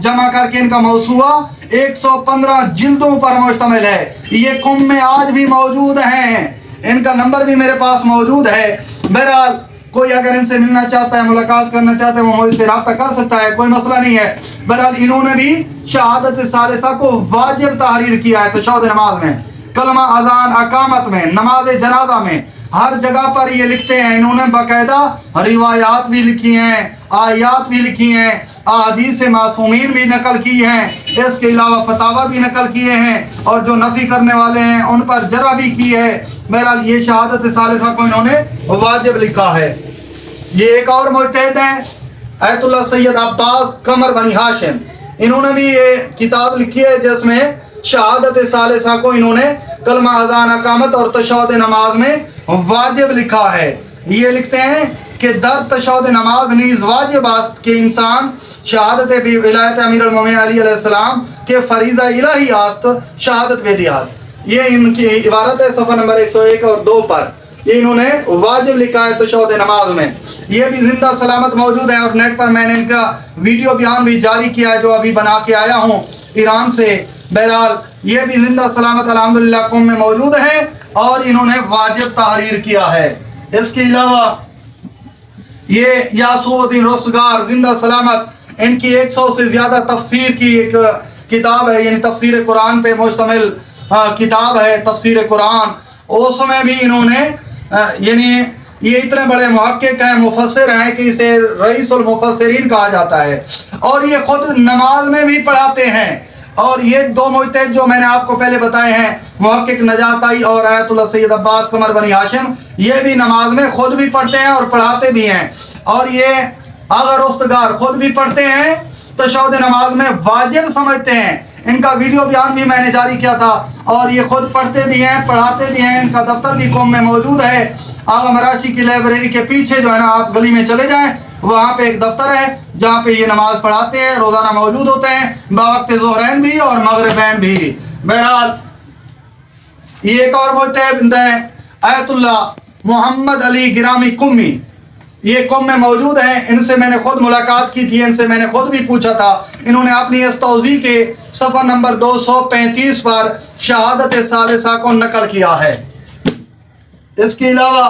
جمع کر کے ان کا موسوعہ 115 جلدوں پر مشتمل ہے. یہ قم میں آج بھی موجود ہیں، ان کا نمبر بھی میرے پاس موجود ہے. بہرحال کوئی اگر ان سے ملنا چاہتا ہے، ملاقات کرنا چاہتا ہے، وہ مجھ سے رابطہ کر سکتا ہے، کوئی مسئلہ نہیں ہے. بہرحال انہوں نے بھی شہادت ثالثہ کو واجب تحریر کیا ہے تشہد نماز میں، کلمہ، اذان، اقامت میں، نماز جنازہ میں، ہر جگہ پر یہ لکھتے ہیں. انہوں نے باقاعدہ روایات بھی لکھی ہیں، آیات بھی لکھی ہیں، احادیث معصومین بھی نقل کی ہیں، اس کے علاوہ فتاوی بھی نقل کیے ہیں، اور جو نفی کرنے والے ہیں ان پر جرح بھی کی ہے. بہرحال یہ شہادت ثالثہ کو انہوں نے واجب لکھا ہے. یہ ایک اور مجتہد ہیں آیت اللہ سید عباس قمر بنی ہاشم، انہوں نے بھی یہ کتاب لکھی ہے جس میں شہادت ثالثہ کو انہوں نے کلمہ، اذان، اقامت اور تشہد نماز میں واجب لکھا ہے. یہ لکھتے ہیں کہ در تشہد نماز نیز واجب است کہ انسان شہادت بھی ولایت امیر المومنین علی علیہ السلام کے فریضہ الہی است شہادت بدیات. یہ ان کی عبارت ہے صفحہ نمبر 101 اور 2 پر. یہ انہوں نے واجب لکھا ہے تشہد نماز میں. یہ بھی زندہ سلامت موجود ہے، اور نیٹ پر میں نے ان کا ویڈیو بیان بھی جاری کیا ہے جو ابھی بنا کے آیا ہوں ایران سے. بہرحال یہ بھی زندہ سلامت الحمدللہ قوم میں موجود ہے، اور انہوں نے واجب تحریر کیا ہے. اس کے علاوہ یہ یعقوب الدین رستگار زندہ سلامت، ان کی 100 سے زیادہ تفسیر کی ایک کتاب ہے، یعنی تفسیر قرآن پہ مشتمل کتاب ہے تفسیر قرآن. اس میں بھی انہوں نے یعنی یہ اتنے بڑے محقق ہیں، مفسر ہیں کہ اسے رئیس المفسرین کہا جاتا ہے، اور یہ خود نماز میں بھی پڑھاتے ہیں. اور یہ دو مجتہد جو میں نے آپ کو پہلے بتائے ہیں، محقق نجاتی اور آیت اللہ سید عباس قمر بنی ہاشم، یہ بھی نماز میں خود بھی پڑھتے ہیں اور پڑھاتے بھی ہیں. اور یہ اگر رستگار خود بھی پڑھتے ہیں، تشہد نماز میں واجب سمجھتے ہیں. ان کا ویڈیو بیان بھی میں نے جاری کیا تھا، اور یہ خود پڑھتے بھی ہیں، پڑھاتے بھی ہیں. ان کا دفتر بھی قوم میں موجود ہے. آغا مراشی کی لائبریری کے پیچھے جو ہے نا، آپ گلی میں چلے جائیں، وہاں پہ ایک دفتر ہے جہاں پہ یہ نماز پڑھاتے ہیں، روزانہ موجود ہوتے ہیں، بوقت ظہرین بھی اور مغربین بھی. بہرحال یہ ایک اور مجتہد ہیں آیت اللہ محمد علی گرامی قمی، یہ قوم میں موجود ہیں. ان سے میں نے خود ملاقات کی تھی، ان سے میں نے خود بھی پوچھا تھا. انہوں نے اپنی اس توضیح کے صفحہ نمبر 235 پر شہادت ثالثہ کو نقل کیا ہے. اس کے علاوہ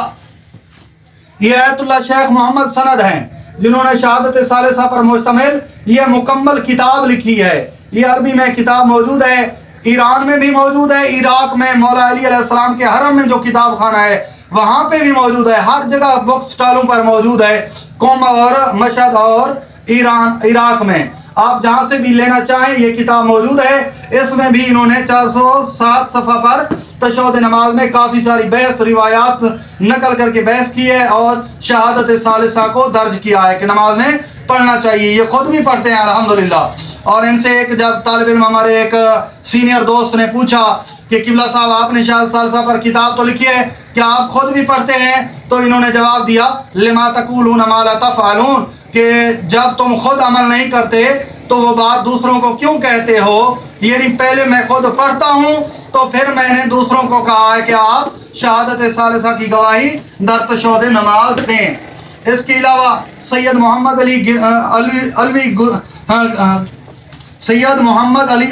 یہ آیت اللہ شیخ محمد سند ہیں، جنہوں نے شہادت ثالثہ پر مشتمل یہ مکمل کتاب لکھی ہے. یہ عربی میں کتاب موجود ہے، ایران میں بھی موجود ہے، عراق میں مولا علی علیہ السلام کے حرم میں جو کتاب خانہ ہے وہاں پہ بھی موجود ہے. ہر جگہ بک سٹالوں پر موجود ہے، قم اور مشہد اور عراق میں. آپ جہاں سے بھی لینا چاہیں یہ کتاب موجود ہے. اس میں بھی انہوں نے 407 صفحہ پر تشہد نماز میں کافی ساری بحث روایات نقل کر کے بحث کی ہے، اور شہادت ثالثہ کو درج کیا ہے کہ نماز میں پڑھنا چاہیے. یہ خود بھی پڑھتے ہیں الحمدللہ. اور ان سے ایک جب طالب علم ہمارے ایک سینئر دوست نے پوچھا کہ قبلہ صاحب آپ نے شہادت ثالثہ پر کتاب تو لکھی ہے، کیا آپ خود بھی پڑھتے ہیں؟ تو انہوں نے جواب دیا، لما تقولون ما لا تفعلون، کہ جب تم خود عمل نہیں کرتے تو وہ بات دوسروں کو کیوں کہتے ہو؟ یعنی پہلے میں خود پڑھتا ہوں تو پھر میں نے دوسروں کو کہا ہے کہ آپ شہادت ثالثہ کی گواہی در تشہد نماز دیں. اس کے علاوہ سید محمد علی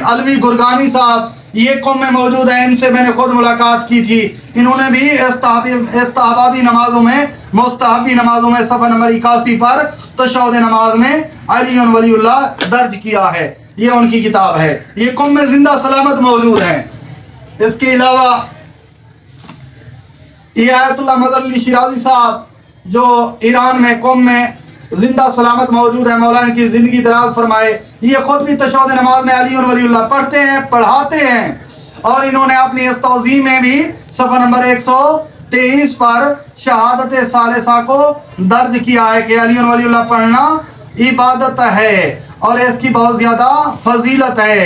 الوی گرگانی صاحب، یہ قوم میں موجود ہیں، ان سے میں نے خود ملاقات کی تھی، انہوں نے بھی استحبابی نمازوں میں، مستحبی نمازوں میں صفحہ نمبر 81 پر تشہد نماز میں علی ولی اللہ درج کیا ہے، یہ ان کی کتاب ہے، یہ قوم میں زندہ سلامت موجود ہیں۔ اس کے علاوہ یہ آیت اللہ مظہر علی شیرازی صاحب جو ایران میں قوم میں زندہ سلامت موجود ہے، مولانا کی زندگی دراز فرمائے، یہ خود بھی تشہد نماز میں علی ولی اللہ پڑھتے ہیں، پڑھاتے ہیں، اور انہوں نے اپنی اس توضیح میں بھی صفحہ نمبر 123 پر شہادت ثالثہ کو درج کیا ہے کہ علی ولی اللہ پڑھنا عبادت ہے اور اس کی بہت زیادہ فضیلت ہے،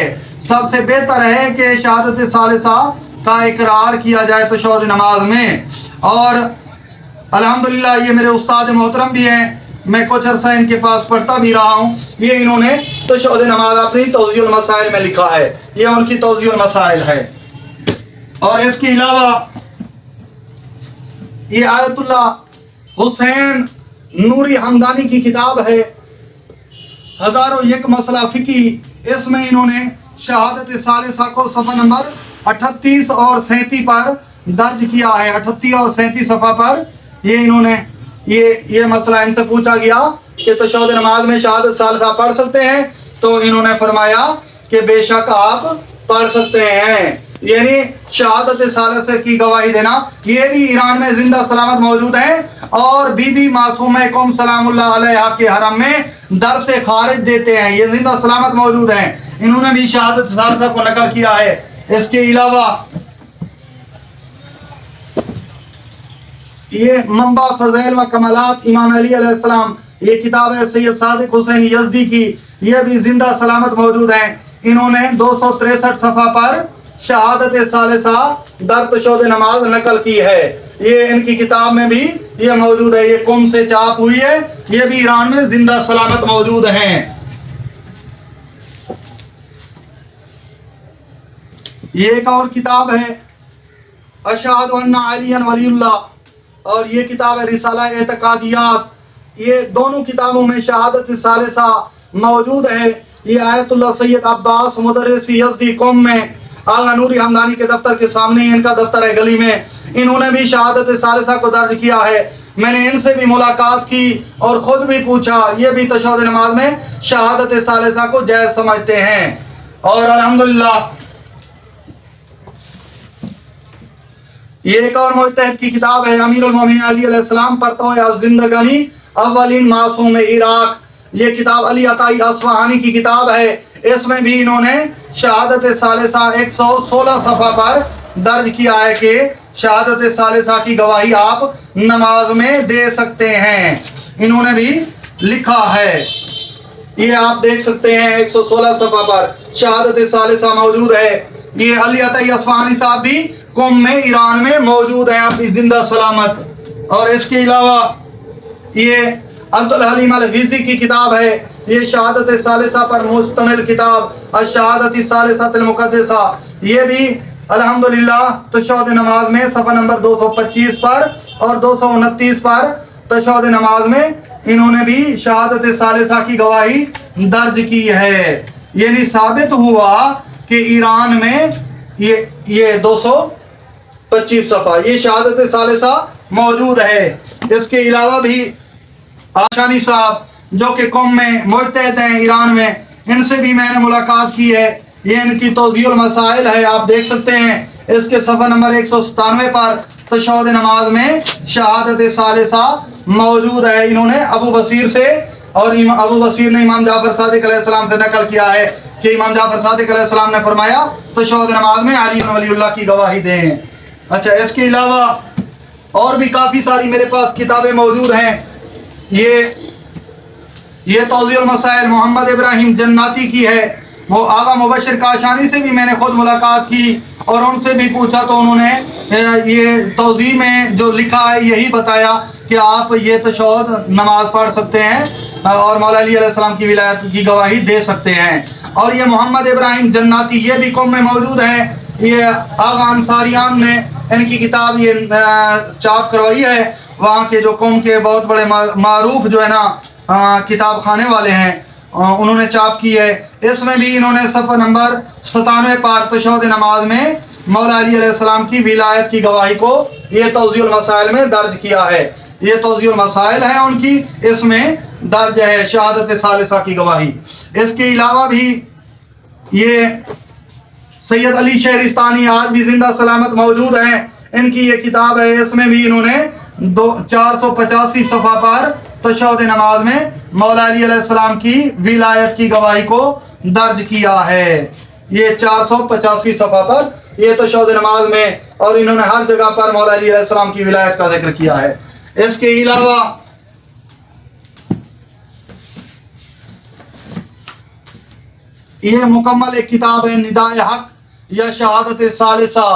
سب سے بہتر ہے کہ شہادت ثالثہ کا اقرار کیا جائے تشہد نماز میں۔ اور الحمدللہ یہ میرے استاد محترم بھی ہیں، میں کچھ عرصہ ان کے پاس پڑھتا بھی رہا ہوں، یہ انہوں نے تشہد نماز اپنی توضیح المسائل میں لکھا ہے، یہ ان کی توضیح المسائل ہے۔ اور اس کے علاوہ یہ آیت اللہ حسین نوری حمدانی کی کتاب ہے ہزاروں یک مسئلہ فقہی، اس میں انہوں نے شہادت ثالثہ کو صفحہ نمبر 38 اور 37 پر درج کیا ہے، 38 اور 37 صفحہ پر یہ انہوں نے یہ مسئلہ ان سے پوچھا گیا کہ تشہد نماز میں شہادت ثالثہ پڑھ سکتے ہیں، تو انہوں نے فرمایا کہ بے شک آپ پڑھ سکتے ہیں، یعنی شہادت ثالثہ کی گواہی دینا، یہ بھی ایران میں زندہ سلامت موجود ہیں، اور بی بی معصومہ قوم سلام اللہ علیہا کے حرم میں درس خارج دیتے ہیں، یہ زندہ سلامت موجود ہیں، انہوں نے بھی شہادت ثالثہ کو نقل کیا ہے۔ اس کے علاوہ یہ منبع فضائل و کمالات امام علی علیہ السلام، یہ کتاب ہے سید صادق حسین یزدی کی، یہ بھی زندہ سلامت موجود ہیں، انہوں نے 263 صفحہ پر شہادت ثالثہ در تشہد نماز نقل کی ہے، یہ ان کی کتاب میں بھی یہ موجود ہے، یہ قم سے چاپ ہوئی ہے، یہ بھی ایران میں زندہ سلامت موجود ہیں۔ یہ ایک اور کتاب ہے اشہد ان علی ولی اللہ، اور یہ کتاب ہے رسالہ اعتقادیات، یہ دونوں کتابوں میں شہادت ثالثہ موجود ہے۔ یہ آیت اللہ سید عباس مدرس یزدی قوم میں اعلیٰ نوری حمدانی کے دفتر کے سامنے ہی ان کا دفتر ہے گلی میں، انہوں نے بھی شہادت ثالثہ کو درج کیا ہے، میں نے ان سے بھی ملاقات کی اور خود بھی پوچھا، یہ بھی تشہد نماز میں شہادت ثالثہ کو جائز سمجھتے ہیں۔ اور الحمدللہ یہ ایک اور مجتہد کی کتاب ہے امیر المومنین علی علیہ السلام پر توحید زندگانی اولین معصوم عراق، یہ کتاب علی عطائی اصفہانی کی کتاب ہے، اس میں بھی انہوں نے شہادت ثالثہ 116 صفحہ پر درج کیا ہے کہ شہادت ثالثہ کی گواہی آپ نماز میں دے سکتے ہیں، انہوں نے بھی لکھا ہے، یہ آپ دیکھ سکتے ہیں 116 صفحہ پر شہادت ثالثہ موجود ہے۔ یہ علی عطائی اصفہانی صاحب بھی قم میں ایران میں موجود ہیں اپنی زندہ سلامت۔ اور اس کے علاوہ یہ عبدالحلیم الغیزی کی کتاب ہے، یہ شہادت ثالثہ پر مشتمل کتاب الشہادت الثالثہ المقدسہ، یہ بھی الحمدللہ تشہد نماز میں صفحہ نمبر 225 پر اور 229 پر تشہد نماز میں انہوں نے بھی شہادت ثالثہ کی گواہی درج کی ہے، یعنی ثابت ہوا کہ ایران میں یہ 225 صفحہ یہ شہادت ثالثہ موجود ہے۔ اس کے علاوہ بھی آشانی صاحب جو کہ قوم میں مجتہد ہیں ایران میں، ان سے بھی میں نے ملاقات کی ہے، یہ ان کی توضیح المسائل ہے، آپ دیکھ سکتے ہیں اس کے صفحہ نمبر 197 پر تشہد نماز میں شہادت ثالثہ موجود ہے، انہوں نے ابو بصیر سے، اور ابو بصیر نے امام جعفر صادق علیہ السلام سے نقل کیا ہے کہ امام جعفر صادق علیہ السلام نے فرمایا تشہد نماز میں علی ولی اللہ کی گواہی دیں۔ اچھا، اس کے علاوہ اور بھی کافی ساری میرے پاس کتابیں موجود ہیں، یہ توضیح المسائل محمد ابراہیم جناتی کی ہے، وہ آغا مبشر کاشانی سے بھی میں نے خود ملاقات کی اور ان سے بھی پوچھا تو انہوں نے یہ توضیح میں جو لکھا ہے یہی بتایا کہ آپ یہ تشہد نماز پڑھ سکتے ہیں اور مولا علی علیہ السلام کی ولایت کی گواہی دے سکتے ہیں۔ اور یہ محمد ابراہیم جناتی یہ بھی قوم میں موجود ہیں، یہ آغا انصاریان نے ان کی کتاب یہ چاپ کروائی ہے، وہاں کے جو قوم کے بہت بڑے معروف جو ہے نا کتاب خانے والے ہیں، انہوں نے چاپ کی ہے. اس میں بھی انہوں نے صفحہ نمبر 97 پر تشہد نماز میں مولا علی علیہ السلام کی ولایت کی گواہی کو یہ توضیح المسائل میں درج کیا ہے. یہ توضیح المسائل ہیں ان کی، اس میں درج ہے شہادت ثالثہ کی گواہی. اس کے علاوہ بھی یہ سید علی شہرستانی آج بھی زندہ سلامت موجود ہیں، ان کی یہ کتاب ہے. اس میں بھی انہوں نے 485 صفحہ پر تشہد نماز میں مولا علی علیہ السلام کی ولایت کی گواہی کو درج کیا ہے. یہ 485 صفحہ پر یہ تشہد نماز میں، اور انہوں نے ہر جگہ پر مولا علی علیہ السلام کی ولایت کا ذکر کیا ہے. اس کے علاوہ یہ مکمل ایک کتاب ہے ندائے حق یا شہادت ثالثہ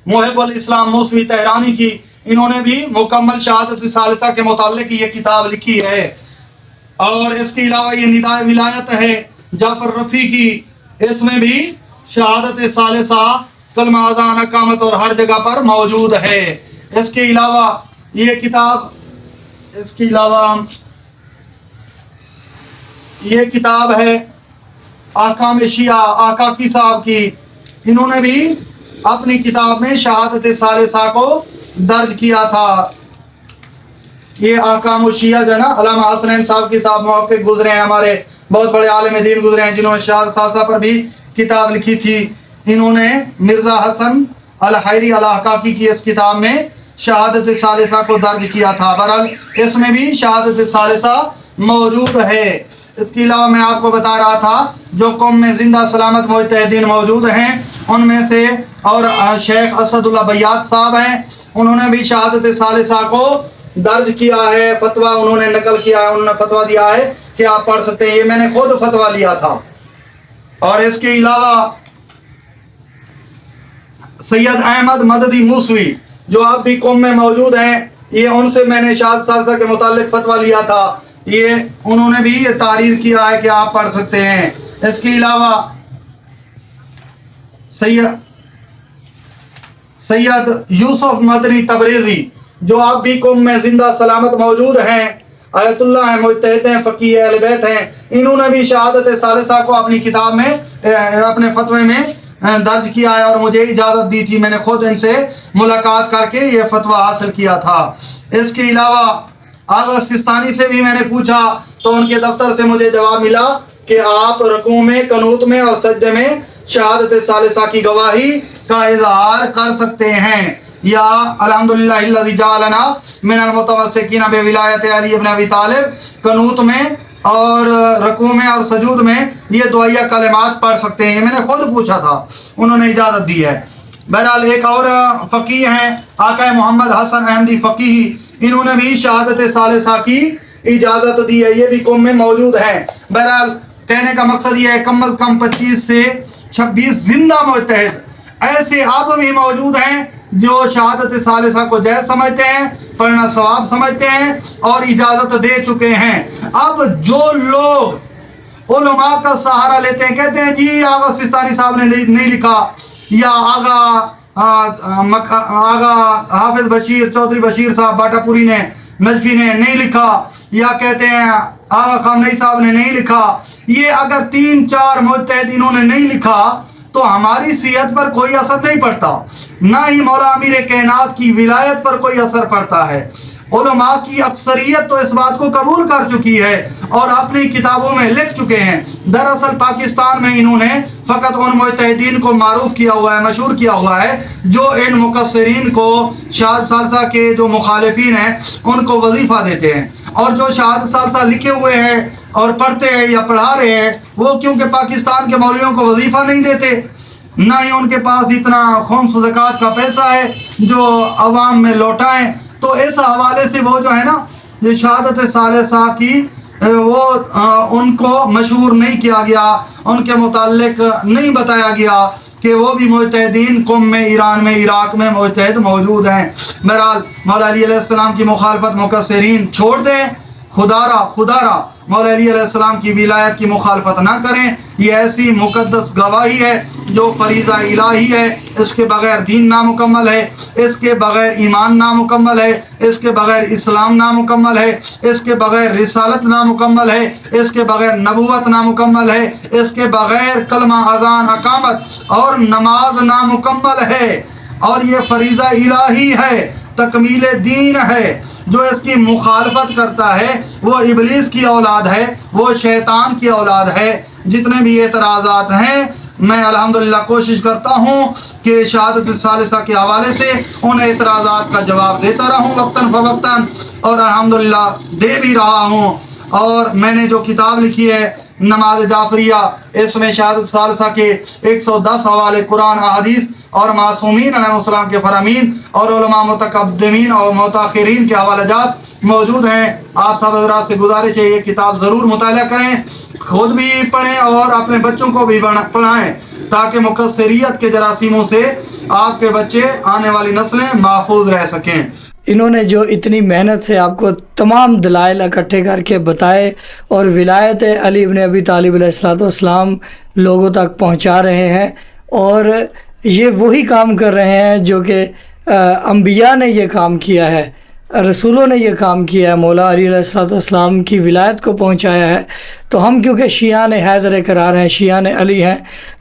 محب الاسلام موسوی تہرانی کی. انہوں نے بھی مکمل شہادت ثالثہ کے متعلق یہ کتاب لکھی ہے. اور اس کے علاوہ یہ ندائے ولایت ہے جعفر رفیع کی، اس میں بھی شہادت ثالثہ کلمہ اذان اقامت اور ہر جگہ پر موجود ہے. اس کے علاوہ یہ کتاب ہے احکام شیعہ آقاقی صاحب کی. انہوں نے بھی اپنی کتاب میں شہادت ثالثہ کو درج کیا تھا. یہ احکام الشیعہ جو ہے نا، علامہ حسنین صاحب کی صاحب محقق گزرے ہیں، ہمارے بہت بڑے عالم دین گزرے ہیں جنہوں نے شہادت ثالثہ پر بھی کتاب لکھی تھی. انہوں نے مرزا حسن الحیری الاحقاقی کی اس کتاب میں شہادت ثالثہ کو درج کیا تھا. بہرحال اس میں بھی شہادت ثالثہ موجود ہے. اس کے علاوہ میں آپ کو بتا رہا تھا جو قوم میں زندہ سلامت مجتہدین موجود ہیں ان میں سے، اور شیخ اسد اللہ بیات صاحب ہیں، انہوں نے بھی شہادت ثالثہ کو درج کیا ہے. فتویٰ انہوں نے نقل کیا ہے، انہوں نے فتویٰ دیا ہے کہ آپ پڑھ سکتے ہیں. یہ میں نے خود فتویٰ لیا تھا. اور اس کے علاوہ سید احمد مددی موسوی جو اب بھی قوم میں موجود ہیں، یہ ان سے میں نے شہادت ثالثہ کے متعلق فتویٰ لیا تھا. یہ انہوں نے بھی یہ تحریر کیا ہے کہ آپ پڑھ سکتے ہیں. اس کے علاوہ سید یوسف مدنی تبریزی جو اب بھی قوم میں زندہ سلامت موجود ہیں، آیت اللہ ہیں، مجتہد ہیں، فقیہ اہل بیت ہیں، انہوں نے بھی شہادت ثالثہ کو اپنی کتاب میں اپنے فتوے میں درج کیا ہے، اور مجھے اجازت دی تھی. میں نے خود ان سے ملاقات کر کے یہ فتویٰ حاصل کیا تھا. اس کے علاوہ آغا سستانی سے بھی میں نے پوچھا تو ان کے دفتر سے مجھے جواب ملا کہ آپ رکوع میں، قنوت میں اور سجدے میں شہادت ثالثہ کی گواہی کا اظہار کر سکتے ہیں. یا الحمدللہ الذی جعلنا من المتمسکین بولایت علی ابن ابی طالب، قنوت میں اور رکوع میں اور سجود میں یہ دعائیہ کلمات پڑھ سکتے ہیں. میں نے خود پوچھا تھا، انہوں نے اجازت دی ہے. بہرحال ایک اور فقیہ ہیں آقا محمد حسن احمدی فقیہ، انہوں نے بھی شہادت ثالثہ کی اجازت دی ہے. یہ بھی قوم میں موجود ہیں. بہرحال کہنے کا مقصد یہ ہے کم از کم 25 سے 26 زندہ مجتہد ایسے اب بھی موجود ہیں جو شہادت ثالثہ کو جائز سمجھتے ہیں، پڑھنا ثواب سمجھتے ہیں اور اجازت دے چکے ہیں. اب جو لوگ علماء کا سہارا لیتے ہیں، کہتے ہیں جی آغا سستانی صاحب نے نہیں لکھا، یا آغا حافظ بشیر چودھری بشیر صاحب باٹا پوری نے نجفی نے نہیں لکھا، یا کہتے ہیں آغا خامنئی صاحب نے نہیں لکھا. یہ اگر 3-4 مجتہد انہوں نے نہیں لکھا تو ہماری صحت پر کوئی اثر نہیں پڑتا، نہ ہی مولا امیر کائنات کی ولایت پر کوئی اثر پڑتا ہے. علماء کی اکثریت تو اس بات کو قبول کر چکی ہے اور اپنی کتابوں میں لکھ چکے ہیں. دراصل پاکستان میں انہوں نے فقط ان مجتہدین کو معروف کیا ہوا ہے، مشہور کیا ہوا ہے جو ان مقصرین کو، شہادت ثالثہ کے جو مخالفین ہیں ان کو وظیفہ دیتے ہیں. اور جو شہادت ثالثہ لکھے ہوئے ہیں اور پڑھتے ہیں یا پڑھا رہے ہیں، وہ کیونکہ پاکستان کے مولویوں کو وظیفہ نہیں دیتے، نہ ہی ان کے پاس اتنا خمس زکوٰۃ کا پیسہ ہے جو عوام میں لوٹائیں. تو اس حوالے سے وہ جو ہے نا یہ شہادت ثالثہ کی وہ ان کو مشہور نہیں کیا گیا، ان کے متعلق نہیں بتایا گیا کہ وہ بھی مجتہدین قوم میں، ایران میں، عراق میں مجتہد موجود ہیں. بہرحال مولا علی علیہ السلام کی مخالفت مقصرین چھوڑ دیں، خدارا مولا علی علیہ السلام کی ولایت کی مخالفت نہ کریں. یہ ایسی مقدس گواہی ہے جو فریضہ الہی ہے. اس کے بغیر دین نامکمل ہے، اس کے بغیر ایمان نامکمل ہے، اس کے بغیر اسلام نامکمل ہے، اس کے بغیر رسالت نامکمل ہے، اس کے بغیر نبوت نامکمل ہے، اس کے بغیر کلمہ اذان اقامت اور نماز نامکمل ہے. اور یہ فریضہ الہی ہے، تکمیل دین ہے. جو اس کی مخالفت کرتا ہے وہ ابلیس کی اولاد ہے، وہ شیطان کی اولاد ہے. جتنے بھی اعتراضات ہیں میں الحمدللہ کوشش کرتا ہوں کہ شہادت الثالثہ کے حوالے سے ان اعتراضات کا جواب دیتا رہوں وقتاً فوقتاً، اور الحمدللہ دے بھی رہا ہوں. اور میں نے جو کتاب لکھی ہے نماز جعفریہ، اس میں شہادت الثالثہ کے 110 حوالے قرآن احادیث اور معصومین علیہ السلام کے فرامین اور علماء متقدمین اور متاخرین کے حوالہ جات موجود ہیں. آپ سب حضرات سے گزارش ہے یہ کتاب ضرور مطالعہ کریں، خود بھی پڑھیں اور اپنے بچوں کو بھی پڑھائیں، تاکہ مقصریت کے جراثیموں سے آپ کے بچے، آنے والی نسلیں محفوظ رہ سکیں. انہوں نے جو اتنی محنت سے آپ کو تمام دلائل اکٹھے کر کے بتائے اور ولایت علی ابن ابی طالب علیہ السلام لوگوں تک پہنچا رہے ہیں، اور یہ وہی کام کر رہے ہیں جو کہ انبیاء نے یہ کام کیا ہے، رسولوں نے یہ کام کیا ہے، مولا علی علیہ السلام کی ولایت کو پہنچایا ہے. تو ہم کیونکہ شیعان حیدر قرار ہیں، شیعان علی ہیں،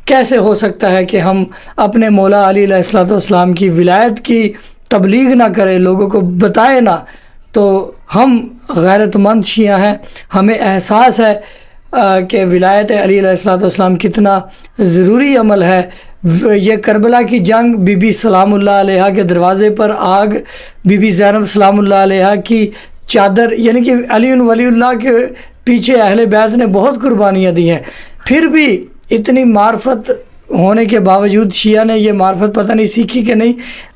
کیسے ہو سکتا ہے کہ ہم اپنے مولا علی علیہ السلام کی ولایت کی تبلیغ نہ کریں، لوگوں کو بتائے نہ؟ تو ہم غیرت مند شیعہ ہیں، ہمیں احساس ہے کہ ولایت علی علیہ السلام کتنا ضروری عمل ہے. یہ کربلا کی جنگ، بی بی سلام اللہ علیہ کے دروازے پر آگ، بی بی زینب سلام اللہ علیہ کی چادر، یعنی کہ علی ولی اللہ کے پیچھے اہل بیت نے بہت قربانیاں دی ہیں. پھر بھی اتنی معرفت ہونے کے باوجود شیعہ نے یہ معرفت پتہ نہیں سیکھی کہ نہیں.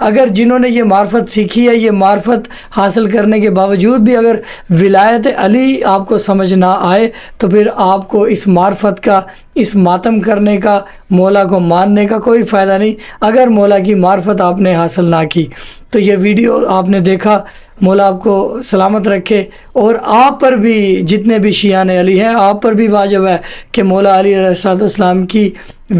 اگر جنہوں نے یہ معرفت سیکھی ہے، یہ معرفت حاصل کرنے کے باوجود بھی اگر ولایت علی آپ کو سمجھ نہ آئے، تو پھر آپ کو اس معرفت کا، اس ماتم کرنے کا، مولا کو ماننے کا کوئی فائدہ نہیں. اگر مولا کی معرفت آپ نے حاصل نہ کی تو یہ ویڈیو آپ نے دیکھا، مولا آپ کو سلامت رکھے. اور آپ پر بھی، جتنے بھی شیعان علی ہیں، آپ پر بھی واجب ہے کہ مولا علی علیہ السلام کی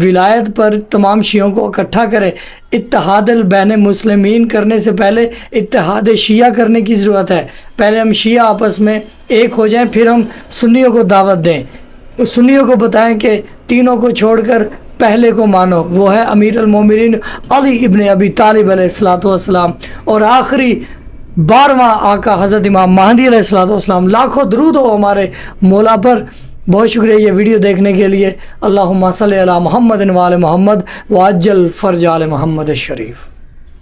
ولایت پر تمام شیعوں کو اکٹھا کرے. اتحاد البین مسلمین کرنے سے پہلے اتحاد شیعہ کرنے کی ضرورت ہے. پہلے ہم شیعہ آپس میں ایک ہو جائیں، پھر ہم سنیوں کو دعوت دیں، سنیوں کو بتائیں کہ تینوں کو چھوڑ کر پہلے کو مانو، وہ ہے امیر المومنین علی ابن ابی طالب علیہ السلام. اور آخری 12واں آقا حضرت امام مہدی علیہ السلام. لاکھوں درود ہو ہمارے مولا پر. بہت شکریہ یہ ویڈیو دیکھنے کے لیے. اللہم صلی علی محمد و آل محمد وعجل فرج آل محمد الشریف.